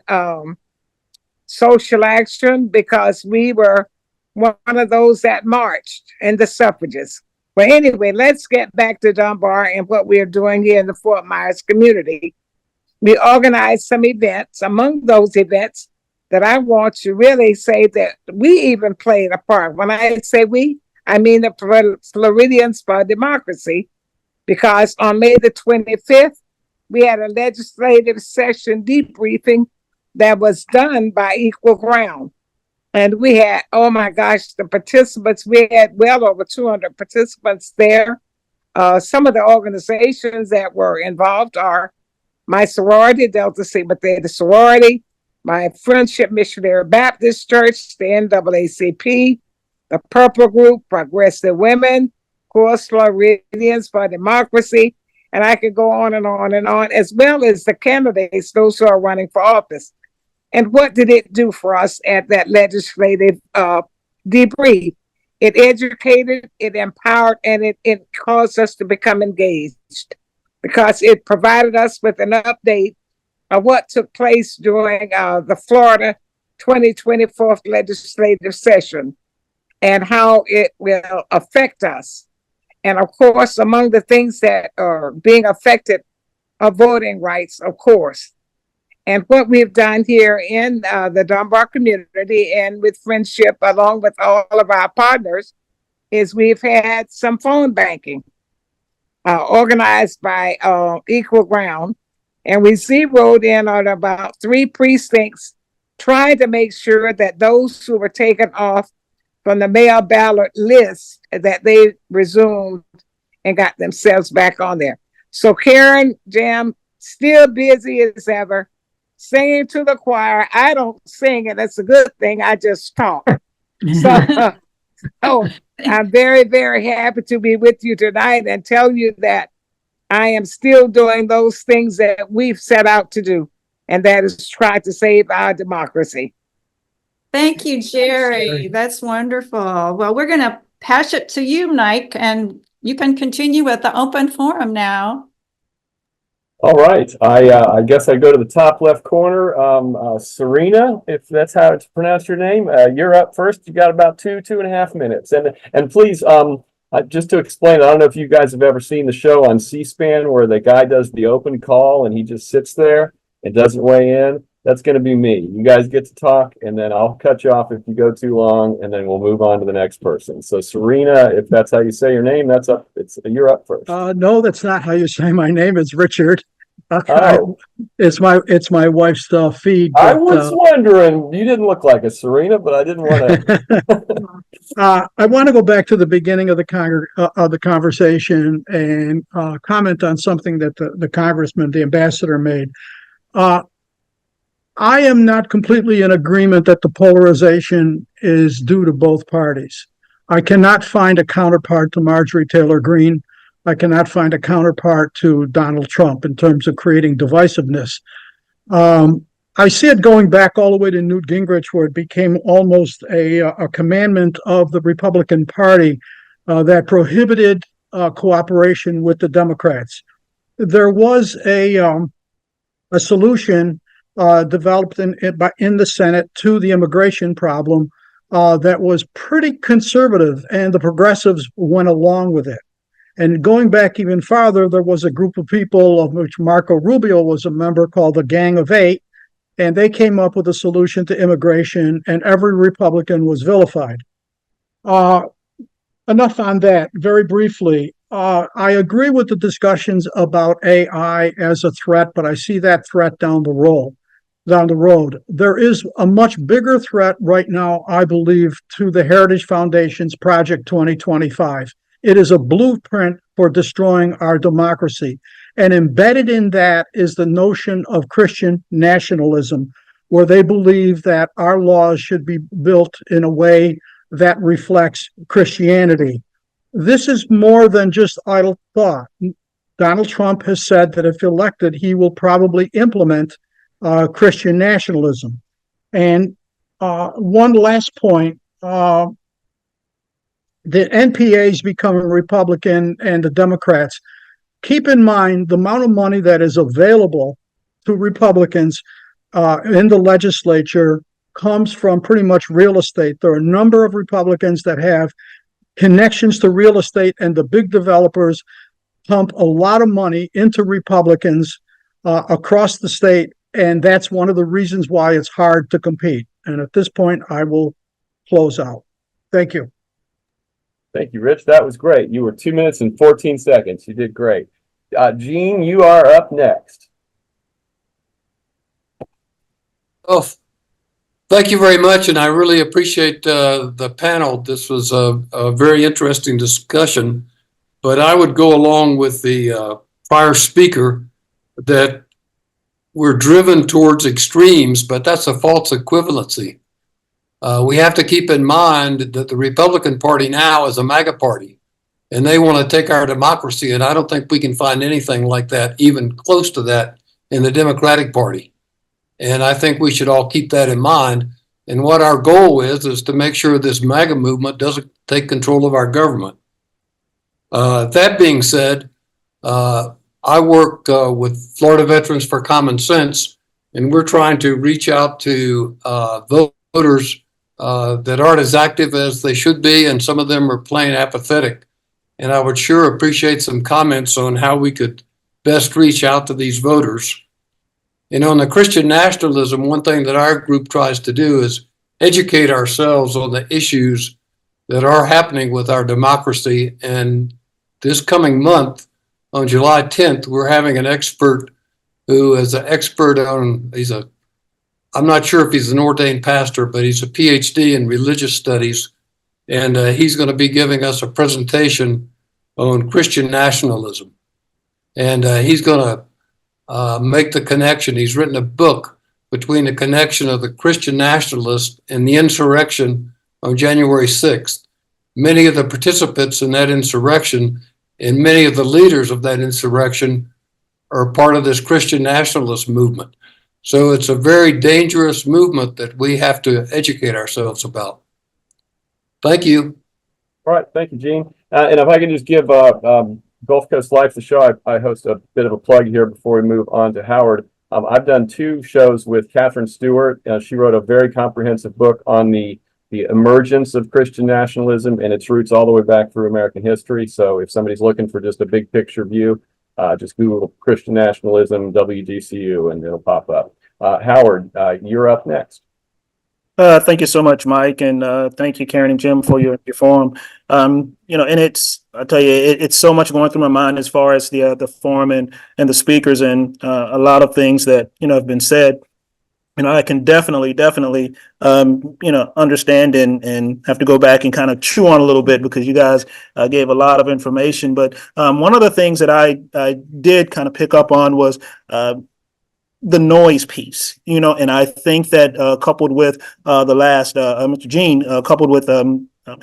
social action, because we were one of those that marched, and the suffragists. Well, anyway, let's get back to Dunbar and what we're doing here in the Fort Myers community. We organized some events. Among those events that I want to really say that we even played a part. When I say we, I mean the Floridians for Democracy, because on May the 25th, we had a legislative session debriefing that was done by Equal Ground. And we had, oh my gosh, the participants, we had well over 200 participants there. Some of the organizations that were involved are my sorority, Delta Sigma Theta Sorority, my Friendship Missionary Baptist Church, the NAACP, the Purple Group, Progressive Women, of course, Floridians for Democracy, and I could go on and on and on, as well as the candidates, those who are running for office. And what did it do for us at that legislative debrief? It educated, it empowered, and it caused us to become engaged, because it provided us with an update of what took place during the Florida 2024 legislative session and how it will affect us. And of course, among the things that are being affected are voting rights, of course. And what we've done here in the Dunbar community and with Friendship, along with all of our partners, is we've had some phone banking organized by Equal Ground. And we zeroed in on about 3 precincts, trying to make sure that those who were taken off from the mail ballot list, that they resumed and got themselves back on there. So Karen, Jim, still busy as ever, singing to the choir. I don't sing, and that's a good thing. I just talk. So I'm very, very happy to be with you tonight and tell you that I am still doing those things that we've set out to do, and that is try to save our democracy. Thank you, Jerry. That's wonderful. Well, we're going to pass it to you, Mike, and you can continue with the open forum now. All right. I guess I go to the top left corner. Serena, if that's how to pronounce your name, you're up first. You got about 2.5 minutes. And please, just to explain, I don't know if you guys have ever seen the show on C-SPAN where the guy does the open call and he just sits there and doesn't weigh in. That's going to be me. You guys get to talk, and then I'll cut you off if you go too long, and then we'll move on to the next person. So Serena, if that's how you say your name, that's up. You're up first. No, that's not how you say my name. It's Richard. Oh. It's my wife's feed. I was wondering. You didn't look like a Serena, but I didn't want to. I want to go back to the beginning of the conversation and comment on something that the congressman, the ambassador, made. I am not completely in agreement that the polarization is due to both parties. I cannot find a counterpart to Marjorie Taylor Greene. I cannot find a counterpart to Donald Trump in terms of creating divisiveness. I see it going back all the way to Newt Gingrich, where it became almost a commandment of the Republican Party that prohibited cooperation with the Democrats. There was a solution developed in the Senate to the immigration problem that was pretty conservative, and the progressives went along with it. And going back even farther, there was a group of people of which Marco Rubio was a member called the Gang of Eight, and they came up with a solution to immigration, and every Republican was vilified. Enough on that. Very briefly, I agree with the discussions about AI as a threat, but I see that threat down the road. There is a much bigger threat right now, I believe, to the Heritage Foundation's Project 2025. It is a blueprint for destroying our democracy. And embedded in that is the notion of Christian nationalism, where they believe that our laws should be built in a way that reflects Christianity. This is more than just idle thought. Donald Trump has said that if elected, he will probably implement Christian nationalism. And one last point, the NPA is becoming Republican and the Democrats. Keep in mind the amount of money that is available to Republicans in the legislature comes from pretty much real estate. There are a number of Republicans that have connections to real estate, and the big developers pump a lot of money into Republicans across the state. And that's one of the reasons why it's hard to compete. And at this point, I will close out. Thank you. Thank you, Rich. That was great. You were 2 minutes and 14 seconds. You did great. Gene, you are up next. Oh, thank you very much, and I really appreciate the panel. This was a very interesting discussion, but I would go along with the prior speaker that we're driven towards extremes, but that's a false equivalency. We have to keep in mind that the Republican Party now is a MAGA party, and they want to take our democracy, and I don't think we can find anything like that, even close to that, in the Democratic Party. And I think we should all keep that in mind. And what our goal is to make sure this MAGA movement doesn't take control of our government. That being said, I work with Florida Veterans for Common Sense, and we're trying to reach out to voters that aren't as active as they should be, and some of them are plain apathetic. And I would sure appreciate some comments on how we could best reach out to these voters. And on the Christian nationalism, one thing that our group tries to do is educate ourselves on the issues that are happening with our democracy. And this coming month, on July 10th, we're having an expert who is an expert on, I'm not sure if he's an ordained pastor, but he's a PhD in religious studies. And he's going to be giving us a presentation on Christian nationalism. And he's going to make the connection. He's written a book between the connection of the Christian nationalists and the insurrection on January 6th. Many of the participants in that insurrection and many of the leaders of that insurrection are part of this Christian nationalist movement. So it's a very dangerous movement that we have to educate ourselves about. Thank you. All right. Thank you, Gene. And if I can just give Gulf Coast Life, the show, I host a bit of a plug here before we move on to Howard. I've done 2 shows with Catherine Stewart. She wrote a very comprehensive book on the emergence of Christian nationalism and its roots all the way back through American history. So if somebody's looking for just a big picture view, just Google Christian nationalism, WGCU, and it'll pop up. Howard, you're up next. Thank you so much, Mike, and thank you, Karen and Jim, for your forum. And I tell you, it's so much going through my mind as far as the forum and the speakers, and a lot of things that have been said. I can definitely understand and have to go back and kind of chew on a little bit, because you guys gave a lot of information. But one of the things that I did kind of pick up on was the noise piece, and I think that coupled with the last Mr. Gene, coupled with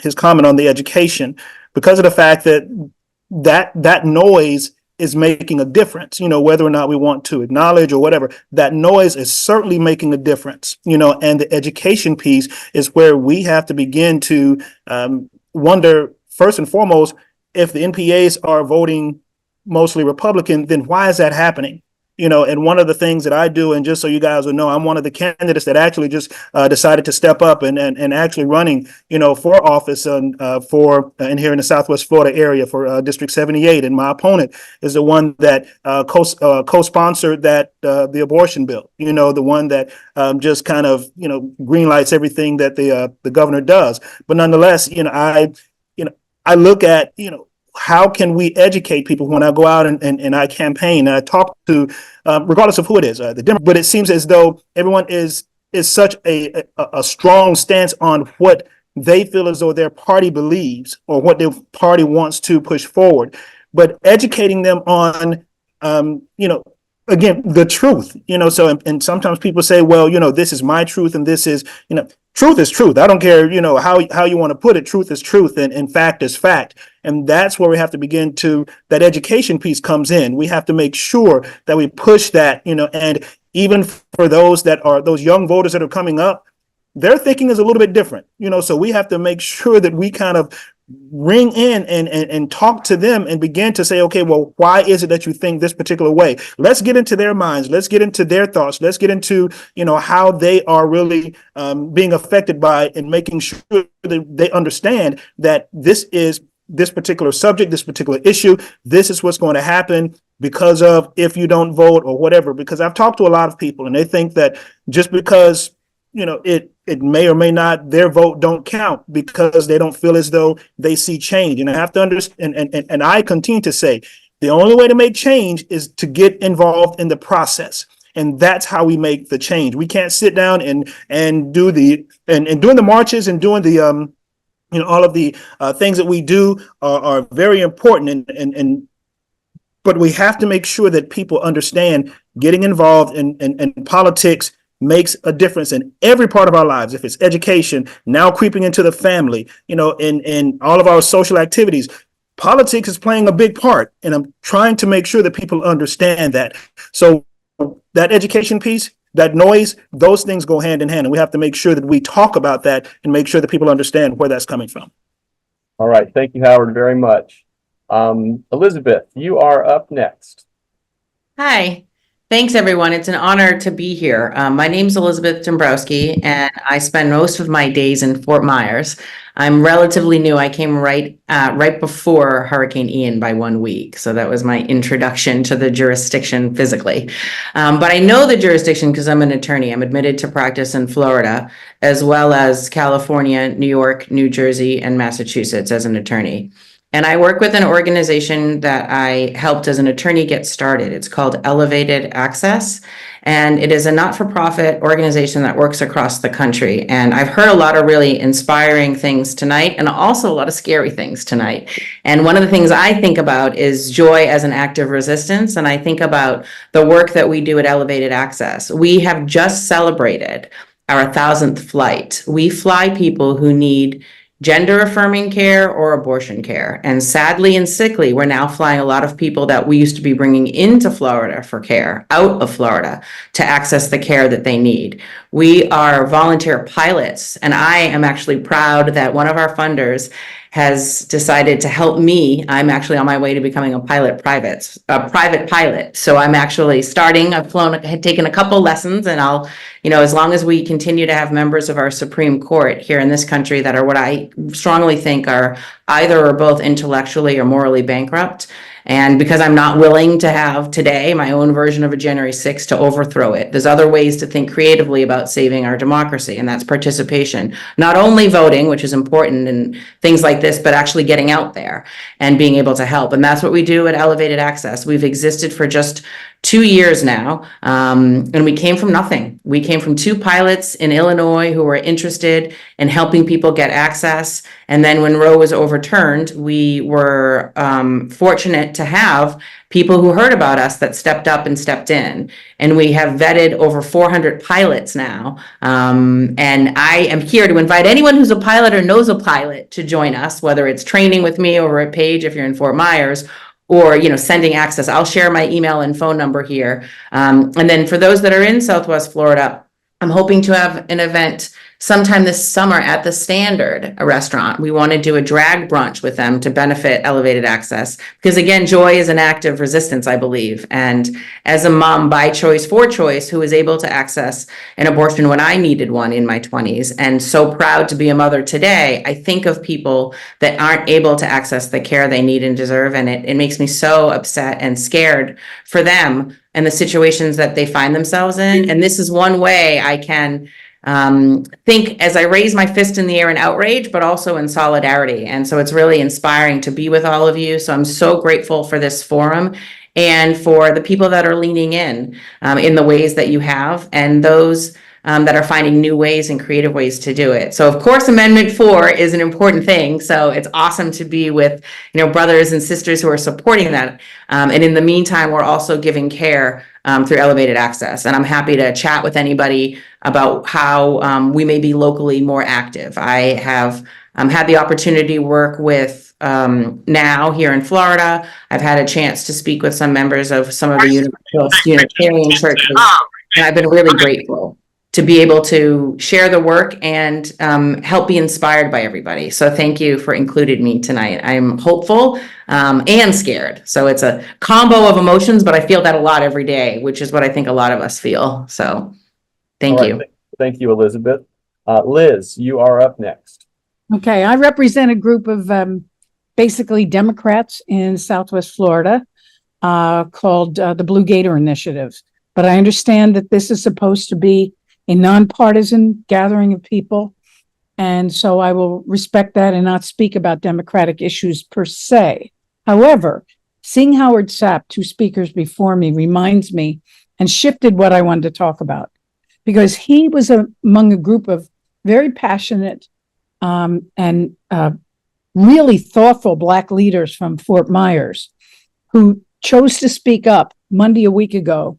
his comment on the education, because of the fact that noise is making a difference, whether or not we want to acknowledge or whatever, that noise is certainly making a difference, and the education piece is where we have to begin to wonder, first and foremost, if the NPAs are voting mostly Republican, then why is that happening? And one of the things that I do, and just so you guys will know, I'm one of the candidates that actually just decided to step up and actually running, for office in here in the Southwest Florida area for District 78. And my opponent is the one that co-sponsored that the abortion bill, the one that just kind of, greenlights everything that the governor does. But nonetheless, I look at, how can we educate people when I go out and I campaign and I talk to, regardless of who it is, the Democrat, but it seems as though everyone is such a strong stance on what they feel as though their party believes or what their party wants to push forward, but educating them on, again, the truth, so, and sometimes people say, well, this is my truth and this is, truth is truth. I don't care, how you want to put it. Truth is truth and fact is fact. And that's where we have to begin to, that education piece comes in. We have to make sure that we push that, and even for those young voters that are coming up, their thinking is a little bit different, so we have to make sure that we kind of ring in and talk to them and begin to say, okay, well, why is it that you think this particular way? Let's get into their minds. Let's get into their thoughts. Let's get into, how they are really being affected by, and making sure that they understand that this particular subject, this particular issue, this is what's going to happen because of if you don't vote or whatever. Because I've talked to a lot of people and they think that just because, it may or may not, their vote don't count because they don't feel as though they see change. And I have to understand, and I continue to say, the only way to make change is to get involved in the process. And that's how we make the change. We can't sit down and do doing the marches and doing the, all of the things that we do are very important. But we have to make sure that people understand getting involved in politics makes a difference in every part of our lives. If it's education, now creeping into the family, in all of our social activities, politics is playing a big part. And I'm trying to make sure that people understand that. So that education piece, that noise, those things go hand in hand. And we have to make sure that we talk about that and make sure that people understand where that's coming from. All right. Thank you, Howard, very much. Elizabeth, you are up next. Hi. Thanks, everyone. It's an honor to be here. My name's Elizabeth Dombrowski, and I spend most of my days in Fort Myers. I'm relatively new. I came right before Hurricane Ian by 1 week, so that was my introduction to the jurisdiction physically. But I know the jurisdiction because I'm an attorney. I'm admitted to practice in Florida, as well as California, New York, New Jersey, and Massachusetts as an attorney. And I work with an organization that I helped as an attorney get started. It's called Elevated Access, and it is a not-for-profit organization that works across the country. And I've heard a lot of really inspiring things tonight, and also a lot of scary things tonight. And one of the things I think about is joy as an act of resistance, and I think about the work that we do at Elevated Access. We have just celebrated our 1,000th flight. We fly people who need gender affirming care or abortion care. And sadly and sickly, we're now flying a lot of people that we used to be bringing into Florida for care, out of Florida, to access the care that they need. We are volunteer pilots, and I am actually proud that one of our funders has decided to help me. I'm actually on my way to becoming a private pilot. So I'm actually starting. Had taken a couple lessons, and I'll, as long as we continue to have members of our Supreme Court here in this country that are what I strongly think are either or both intellectually or morally bankrupt. And because I'm not willing to have today my own version of a January 6th to overthrow it, there's other ways to think creatively about saving our democracy, and that's participation. Not only voting, which is important and things like this, but actually getting out there and being able to help. And that's what we do at Elevated Access. We've existed for just 2 years now, and we came from nothing. We came from 2 pilots in Illinois who were interested in helping people get access. And then when Roe was overturned, we were fortunate to have people who heard about us that stepped up and stepped in. And we have vetted over 400 pilots now. And I am here to invite anyone who's a pilot or knows a pilot to join us, whether it's training with me over at Page if you're in Fort Myers, or sending access. I'll share my email and phone number here. And then for those that are in Southwest Florida, I'm hoping to have an event sometime this summer at the Standard, a restaurant. We want to do a drag brunch with them to benefit Elevated Access. Because again, joy is an act of resistance, I believe. And as a mom by choice, for choice, who was able to access an abortion when I needed one in my 20s, and so proud to be a mother today, I think of people that aren't able to access the care they need and deserve. And it makes me so upset and scared for them and the situations that they find themselves in. And this is one way I can think as I raise my fist in the air in outrage, but also in solidarity. And so it's really inspiring to be with all of you. So I'm so grateful for this forum and for the people that are leaning in the ways that you have, and those that are finding new ways and creative ways to do it. So of course, Amendment 4 is an important thing. So it's awesome to be with, brothers and sisters who are supporting that. And in the meantime, we're also giving care through elevated access. And I'm happy to chat with anybody about how we may be locally more active. I have had the opportunity to work with now here in Florida. I've had a chance to speak with some members of some of the Unitarian churches, and I've been really grateful to be able to share the work and help be inspired by everybody. So thank you for including me tonight. I'm hopeful and scared. So it's a combo of emotions, but I feel that a lot every day, which is what I think a lot of us feel. So thank you. Thank you, Elizabeth. Liz, you are up next. Okay, I represent a group of basically Democrats in Southwest Florida called the Blue Gator Initiative. But I understand that this is supposed to be a nonpartisan gathering of people. And so I will respect that and not speak about Democratic issues per se. However, seeing Howard Sapp, two speakers before me, reminds me and shifted what I wanted to talk about, because he was among a group of very passionate and really thoughtful Black leaders from Fort Myers who chose to speak up Monday a week ago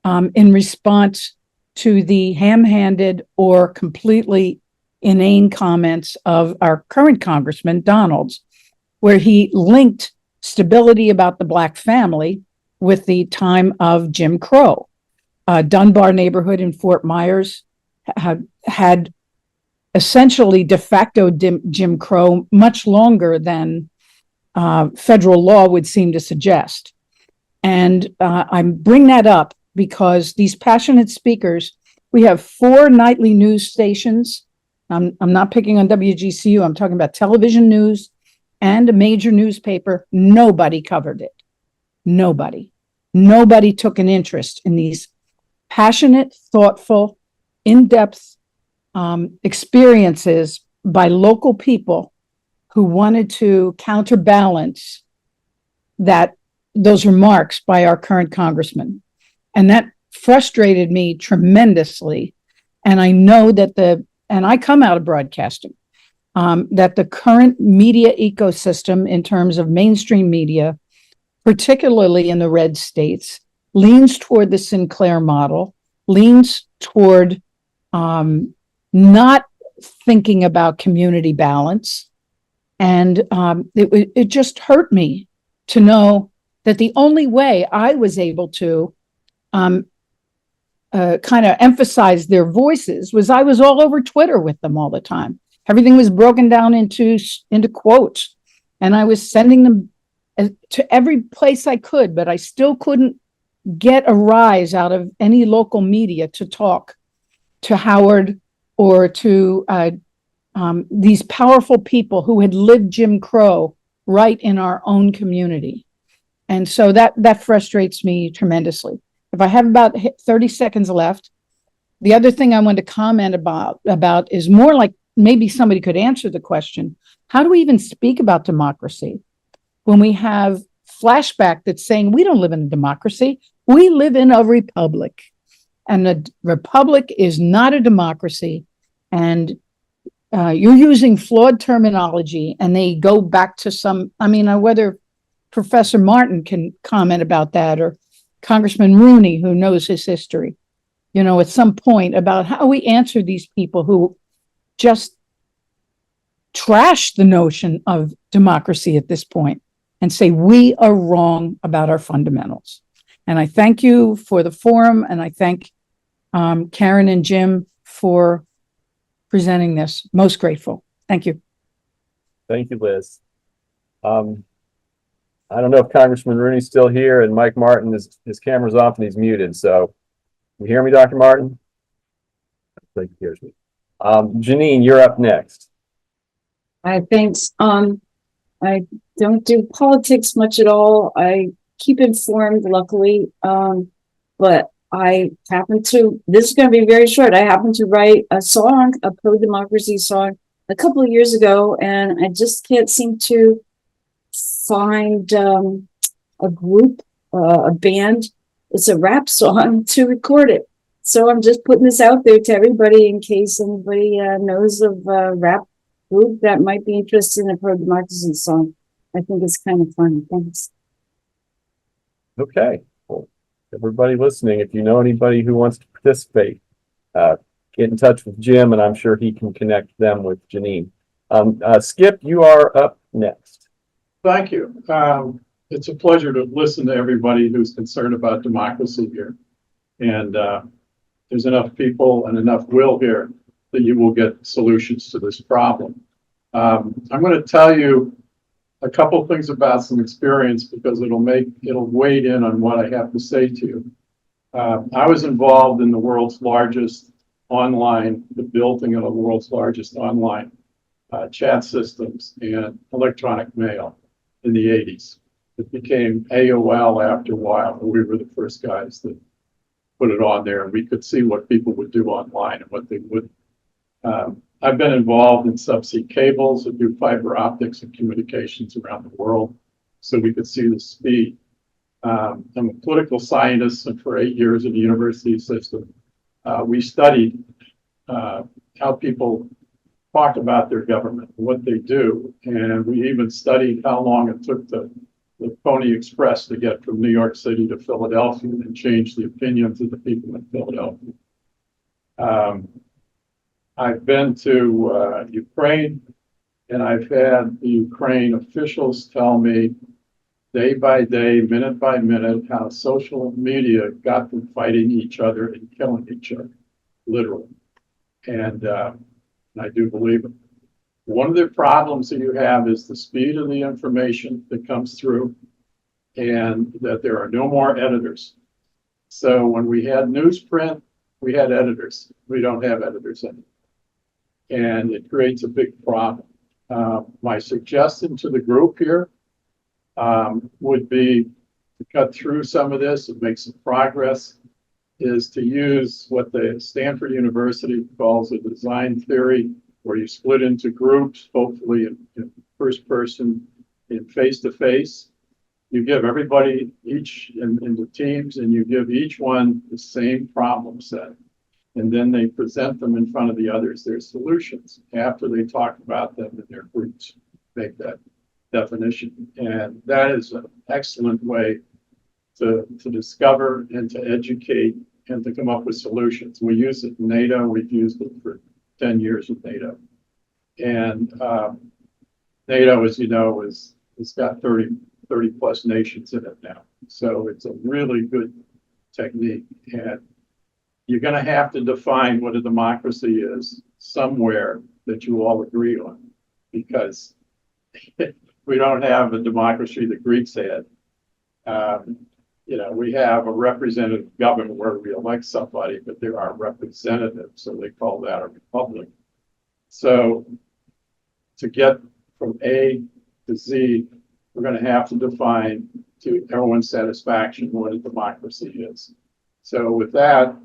in response to the ham-handed or completely inane comments of our current Congressman Donalds, where he linked stability about the Black family with the time of Jim Crow. Dunbar neighborhood in Fort Myers had essentially de facto Jim Crow much longer than federal law would seem to suggest. And I bring that up because these passionate speakers, we have 4 nightly news stations. I'm not picking on WGCU. I'm talking about television news and a major newspaper. Nobody covered it. Nobody took an interest in these passionate, thoughtful, in-depth experiences by local people who wanted to counterbalance those remarks by our current congressman. And that frustrated me tremendously. And I know that and I come out of broadcasting, that the current media ecosystem in terms of mainstream media, particularly in the red states, leans toward the Sinclair model, leans toward not thinking about community balance. And it just hurt me to know that the only way I was able to kind of emphasize their voices was I was all over Twitter with them all the time. Everything was broken down into quotes, and I was sending them to every place I could, but I still couldn't get a rise out of any local media to talk to Howard or to these powerful people who had lived Jim Crow right in our own community. And so that frustrates me tremendously. If I have about 30 seconds left, the other thing I want to comment about is more like maybe somebody could answer the question, how do we even speak about democracy when we have flashback that's saying we don't live in a democracy, we live in a republic. And a republic is not a democracy. And you're using flawed terminology, and they go back to whether Professor Martin can comment about that, or Congressman Rooney, who knows his history, at some point about how we answer these people who just trash the notion of democracy at this point and say we are wrong about our fundamentals. And I thank you for the forum, and I thank Karen and Jim for presenting this. Most grateful. Thank you. Thank you, Liz. I don't know if Congressman Rooney's still here, and Mike Martin, his camera's off and he's muted. So you hear me, Dr. Martin? I think he hears me. Janine, you're up next. Hi, thanks. I don't do politics much at all. I keep informed, luckily. But I happened to, this is going to be very short. I happened to write a song, a pro-democracy song, a couple of years ago, and I just can't seem to find a group, a band. It's a rap song to record it. So I'm just putting this out there to everybody in case anybody knows of a rap group that might be interested in a pro-democracy song. I think it's kind of fun. Thanks. Okay. Well, everybody listening, if you know anybody who wants to participate, get in touch with Jim, and I'm sure he can connect them with Janine. Skip, you are up next. Thank you. It's a pleasure to listen to everybody who's concerned about democracy here. And there's enough people and enough will here that you will get solutions to this problem. I'm going to tell you a couple things about some experience because it'll weigh in on what I have to say to you. I was involved in the world's largest the building of the world's largest online chat systems and electronic mail in the 80s. It became AOL after a while. We were the first guys that put it on there, and we could see what people would do online and what they wouldn't. I've been involved in subsea cables that do fiber optics and communications around the world, so we could see the speed. I'm a political scientist, and for 8 years in the university system, we studied how people talk about their government, what they do, and we even studied how long it took the Pony Express to get from New York City to Philadelphia and change the opinions of the people in Philadelphia. I've been to Ukraine, and I've had the Ukraine officials tell me day by day, minute by minute, how social media got them fighting each other and killing each other, literally. And I do believe it. One of the problems that you have is the speed of the information that comes through, and that there are no more editors. So when we had newsprint, we had editors. We don't have editors anymore. And it creates a big problem. My suggestion to the group here would be to cut through some of this and make some progress, is to use what the Stanford University calls a design theory, where you split into groups, hopefully in first person, in face-to-face. You give everybody each into teams, and you give each one the same problem set. And then they present them in front of the others, their solutions, after they talk about them in their groups, make that definition. And that is an excellent way to discover and to educate and to come up with solutions. We use it in NATO. We've used it for 10 years with NATO. And NATO, as you know, it's got 30 plus nations in it now. So it's a really good technique. And you're going to have to define what a democracy is somewhere that you all agree on, because we don't have a democracy the Greeks had. We have a representative government where we elect somebody, but there are representatives, so they call that a republic. So to get from A to Z, we're going to have to define to everyone's satisfaction what a democracy is. So with that,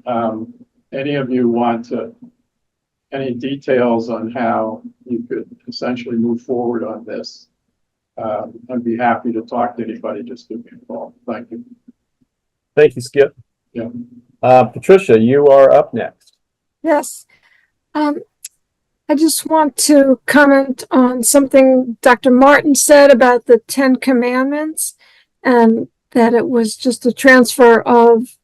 any of you want any details on how you could essentially move forward on this? I'd be happy to talk to anybody. Just give me a call. Thank you. Thank you, Skip. Yeah. Patricia, you are up next. Yes. I just want to comment on something Dr. Martin said about the 10 Commandments, and that it was just a transfer of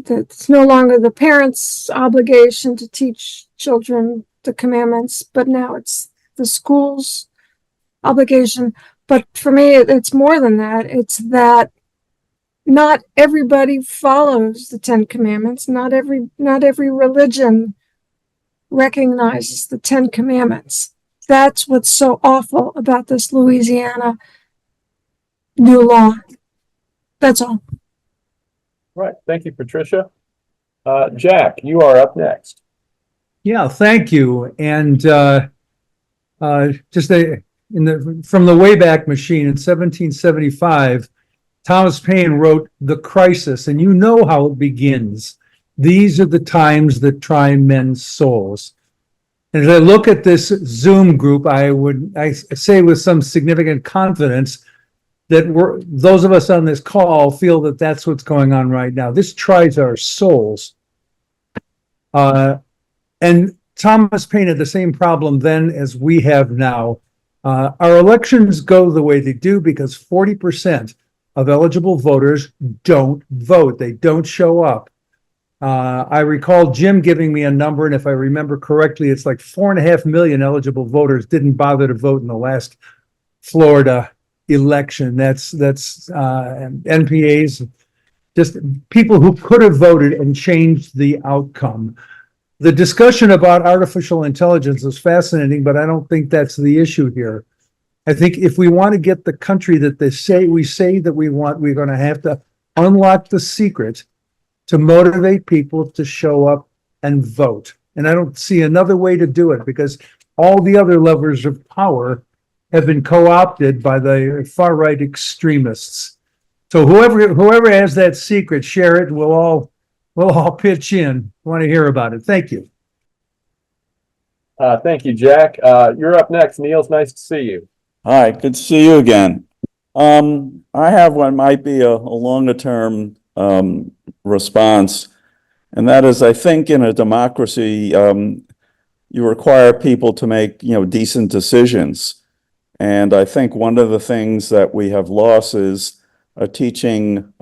it's no longer the parents' obligation to teach children the commandments, but now it's the school's obligation. But for me, it's more than that. It's that not everybody follows the 10 Commandments. Not every religion recognizes the 10 Commandments. That's what's so awful about this Louisiana new law. That's all. Right. Thank you, Patricia. Jack, you are up next. Yeah, thank you. And from the Wayback Machine in 1775, Thomas Paine wrote The Crisis, and you know how it begins. These are the times that try men's souls. And as I look at this Zoom group, I say with some significant confidence that those of us on this call feel that that's what's going on right now. This tries our souls. And Thomas Paine had the same problem then as we have now. Our elections go the way they do because 40% of eligible voters don't vote. They don't show up. I recall Jim giving me a number, and if I remember correctly, it's like 4.5 million eligible voters didn't bother to vote in the last Florida election. That's NPAs, just people who could have voted and changed the outcome. The discussion about artificial intelligence is fascinating, but I don't think that's the issue here. I think if we want to get the country that we say that we want, we're going to have to unlock the secret to motivate people to show up and vote. And I don't see another way to do it because all the other levers of power have been co-opted by the far-right extremists. So whoever has that secret, share it. We'll all pitch in. Want to hear about it. Thank you. Thank you, Jack. You're up next. Neil, it's nice to see you. Hi, good to see you again. I have what might be a longer term response, and that is, I think in a democracy, you require people to make, decent decisions. And I think one of the things that we have lost is teaching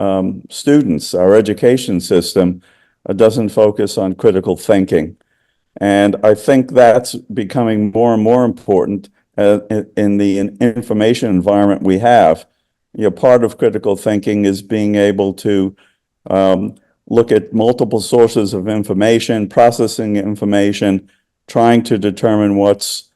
students. Our education system doesn't focus on critical thinking. And I think that's becoming more and more important in the information environment we have. Part of critical thinking is being able to look at multiple sources of information, processing information, trying to determine what's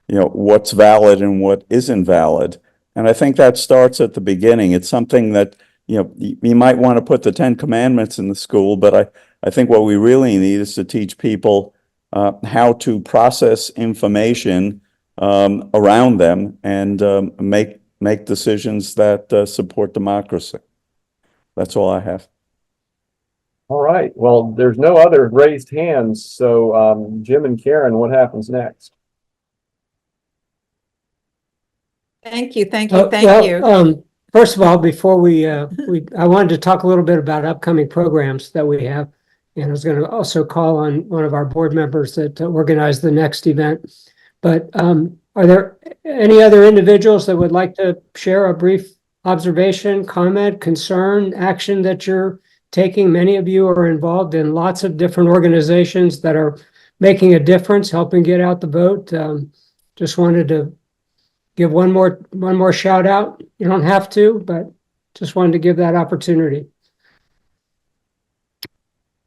valid and what isn't valid. And I think that starts at the beginning. It's something that, you might want to put the 10 Commandments in the school, but I think what we really need is to teach people how to process information around them and make decisions that support democracy. That's all I have. All right. Well, there's no other raised hands. So Jim and Karen, what happens next? Thank you, thank you, thank you. First of all, before I wanted to talk a little bit about upcoming programs that we have. And I was going to also call on one of our board members that organized the next event. But are there any other individuals that would like to share a brief observation, comment, concern, action that you're taking? Many of you are involved in lots of different organizations that are making a difference, helping get out the vote. Just wanted to give one more shout out. You don't have to, but just wanted to give that opportunity.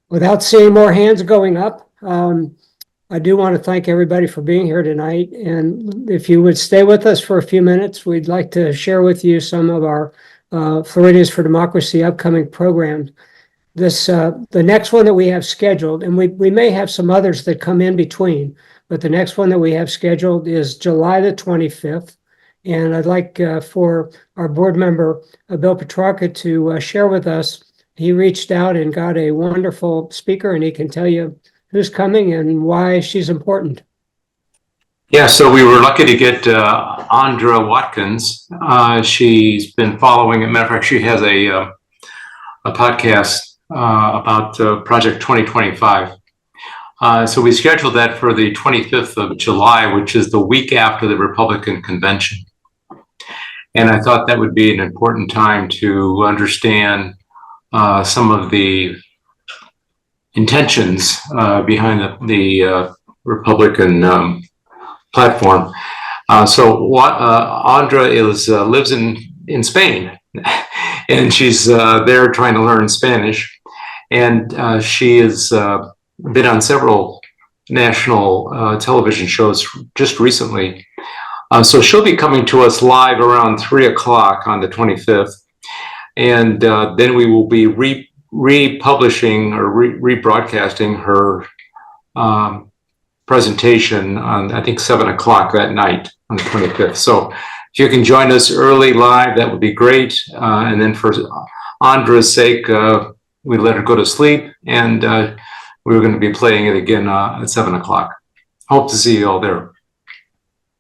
Without seeing more hands going up, I do want to thank everybody for being here tonight. And if you would stay with us for a few minutes, we'd like to share with you some of our Floridians for Democracy upcoming programs. The next one that we have scheduled, and we may have some others that come in between, but the next one that we have scheduled is July the 25th. And I'd like for our board member, Bill Petrarca, to share with us. He reached out and got a wonderful speaker, and he can tell you who's coming and why she's important. Yeah, so we were lucky to get Andra Watkins. She's been following, as a matter of fact, she has a podcast about Project 2025. So we scheduled that for the 25th of July, which is the week after the Republican convention. And I thought that would be an important time to understand some of the intentions behind the Republican platform. So Andra lives in Spain, and she's there trying to learn Spanish. And she has been on several national television shows just recently. So she'll be coming to us live around 3 o'clock on the 25th. And then we will be republishing or rebroadcasting her presentation on, I think, 7 o'clock that night on the 25th. So if you can join us early live, that would be great. And then for Andra's sake, we let her go to sleep, and we were going to be playing it again at 7 o'clock. Hope to see you all there.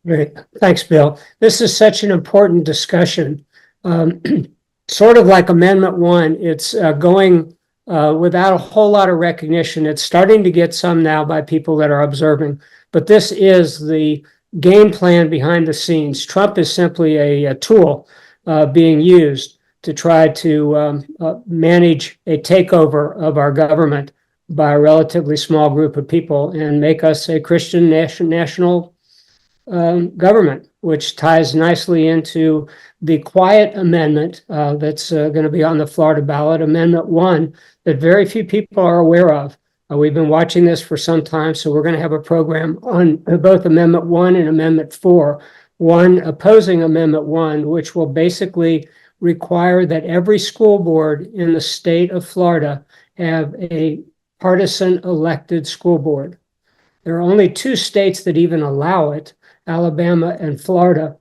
Great. Thanks, Bill. This is such an important discussion. Sort of like Amendment 1, it's going without a whole lot of recognition. It's starting to get some now by people that are observing, but this is the game plan behind the scenes. Trump is simply a tool being used to try to manage a takeover of our government by a relatively small group of people and make us a Christian national government, which ties nicely into the quiet amendment that's going to be on the Florida ballot, Amendment 1, that very few people are aware of. We've been watching this for some time, so we're going to have a program on both Amendment 1 and Amendment 4. One opposing Amendment 1, which will basically require that every school board in the state of Florida have a partisan elected school board. There are only 2 states that even allow it, Alabama and Florida.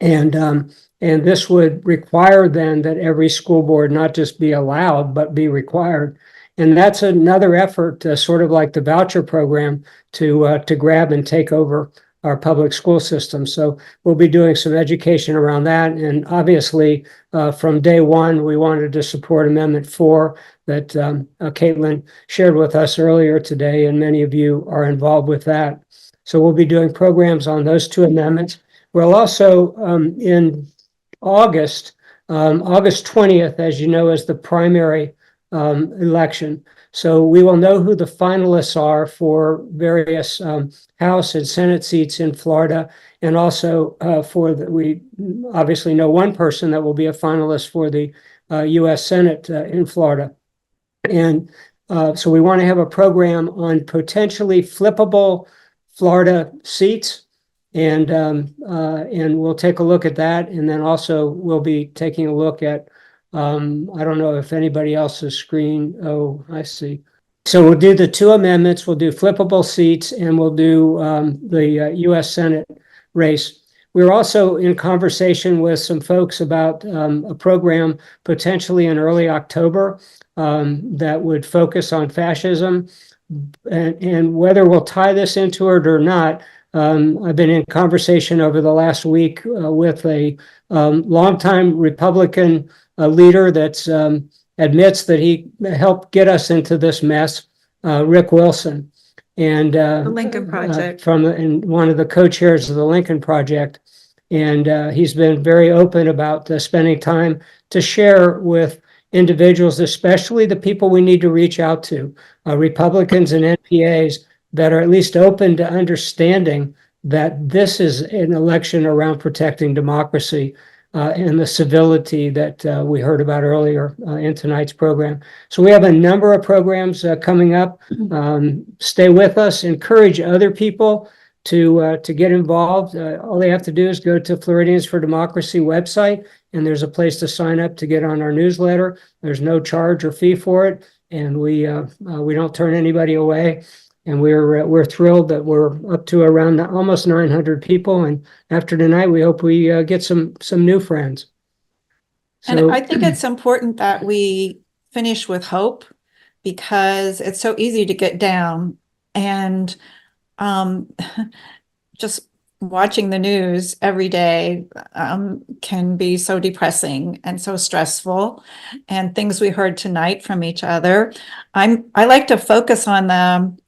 And this would require then that every school board not just be allowed, but be required. And that's another effort, sort of like the voucher program, to grab and take over our public school system. So we'll be doing some education around that. And obviously, from day one, we wanted to support Amendment 4 that Caitlin shared with us earlier today, and many of you are involved with that. So we'll be doing programs on those 2 amendments. We'll also, in August 20th, as you know, is the primary election. So we will know who the finalists are for various House and Senate seats in Florida. And also we obviously know one person that will be a finalist for the U.S. Senate in Florida. And so we want to have a program on potentially flippable Florida seats. And we'll take a look at that. And then also we'll be taking a look at I don't know if anybody else's screen. Oh, I see. So we'll do the 2 amendments. We'll do flippable seats, and we'll do the U.S. Senate race. We're also in conversation with some folks about a program potentially in early October that would focus on fascism. And whether we'll tie this into it or not, I've been in conversation over the last week with a longtime Republican leader that admits that he helped get us into this mess, Rick Wilson, and The Lincoln Project. and one of the co-chairs of the Lincoln Project. And he's been very open about spending time to share with individuals, especially the people we need to reach out to, Republicans and NPAs that are at least open to understanding that this is an election around protecting democracy and the civility that we heard about earlier in tonight's program. So we have a number of programs coming up. Stay with us, encourage other people to get involved. All they have to do is go to Floridians for Democracy website, and there's a place to sign up to get on our newsletter. There's no charge or fee for it, and we don't turn anybody away. And we're thrilled that we're up to around almost 900 people. And after tonight, we hope we get some new friends. And So, I think it's important that we finish with hope, because it's so easy to get down. And just watching the news every day can be so depressing and so stressful. And things we heard tonight from each other, I like to focus on the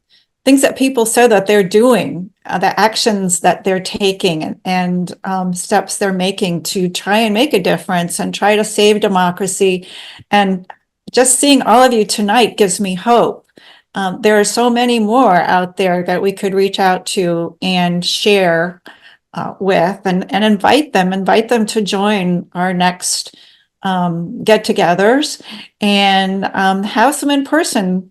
things that people say that they're doing, the actions that they're taking, and steps they're making to try and make a difference and try to save democracy. And just seeing all of you tonight gives me hope. There are so many more out there that we could reach out to and share with, and invite them to join our next get-togethers, and have some in-person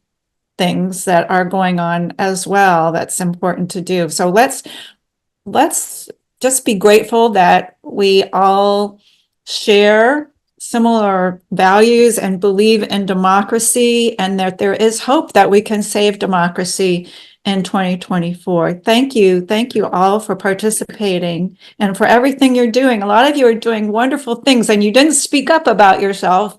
things that are going on as well. That's important to do. So let's just be grateful that we all share similar values and believe in democracy, and that there is hope that we can save democracy in 2024. Thank you. Thank you all for participating and for everything you're doing. A lot of you are doing wonderful things, and you didn't speak up about yourself.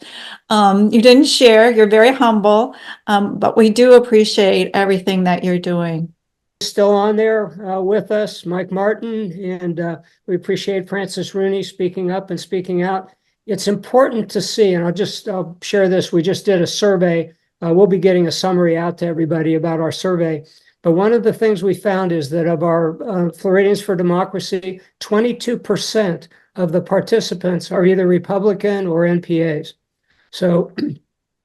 You didn't share. You're very humble, but we do appreciate everything that you're doing. Still on there with us, Mike Martin, and we appreciate Francis Rooney speaking up and speaking out. It's important to see, and I'll share this. We just did a survey. We'll be getting a summary out to everybody about our survey. But one of the things we found is that of our Floridians for Democracy, 22% of the participants are either Republican or NPAs. So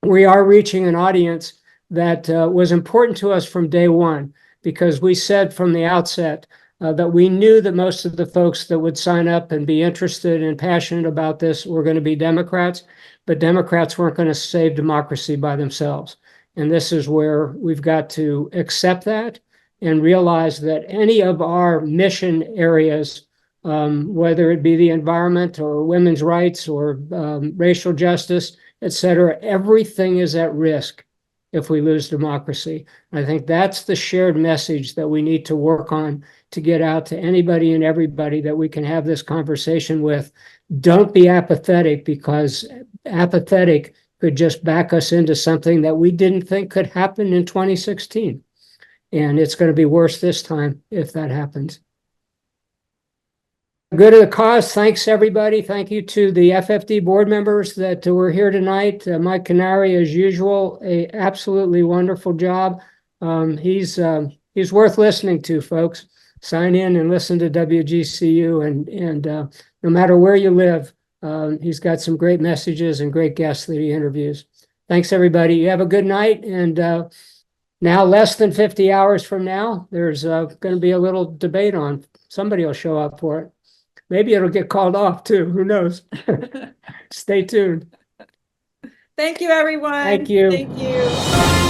we are reaching an audience that was important to us from day one, because we said from the outset that we knew that most of the folks that would sign up and be interested and passionate about this were going to be Democrats, but Democrats weren't going to save democracy by themselves. And this is where we've got to accept that and realize that any of our mission areas, whether it be the environment or women's rights or racial justice, et cetera, everything is at risk if we lose democracy. I think that's the shared message that we need to work on to get out to anybody and everybody that we can have this conversation with. Don't be apathetic, because apathetic could just back us into something that we didn't think could happen in 2016. And it's going to be worse this time if that happens. Good of the cause. Thanks, everybody. Thank you to the FFD board members that were here tonight. Mike Canary, as usual, a absolutely wonderful job. He's worth listening to, folks. Sign in and listen to WGCU, and no matter where you live, he's got some great messages and great guests that he interviews. Thanks, everybody. You have a good night. And now, less than 50 hours from now, there's going to be a little debate on. Somebody will show up for it. Maybe it'll get called off too. Who knows? Stay tuned. Thank you, everyone. Thank you. Thank you.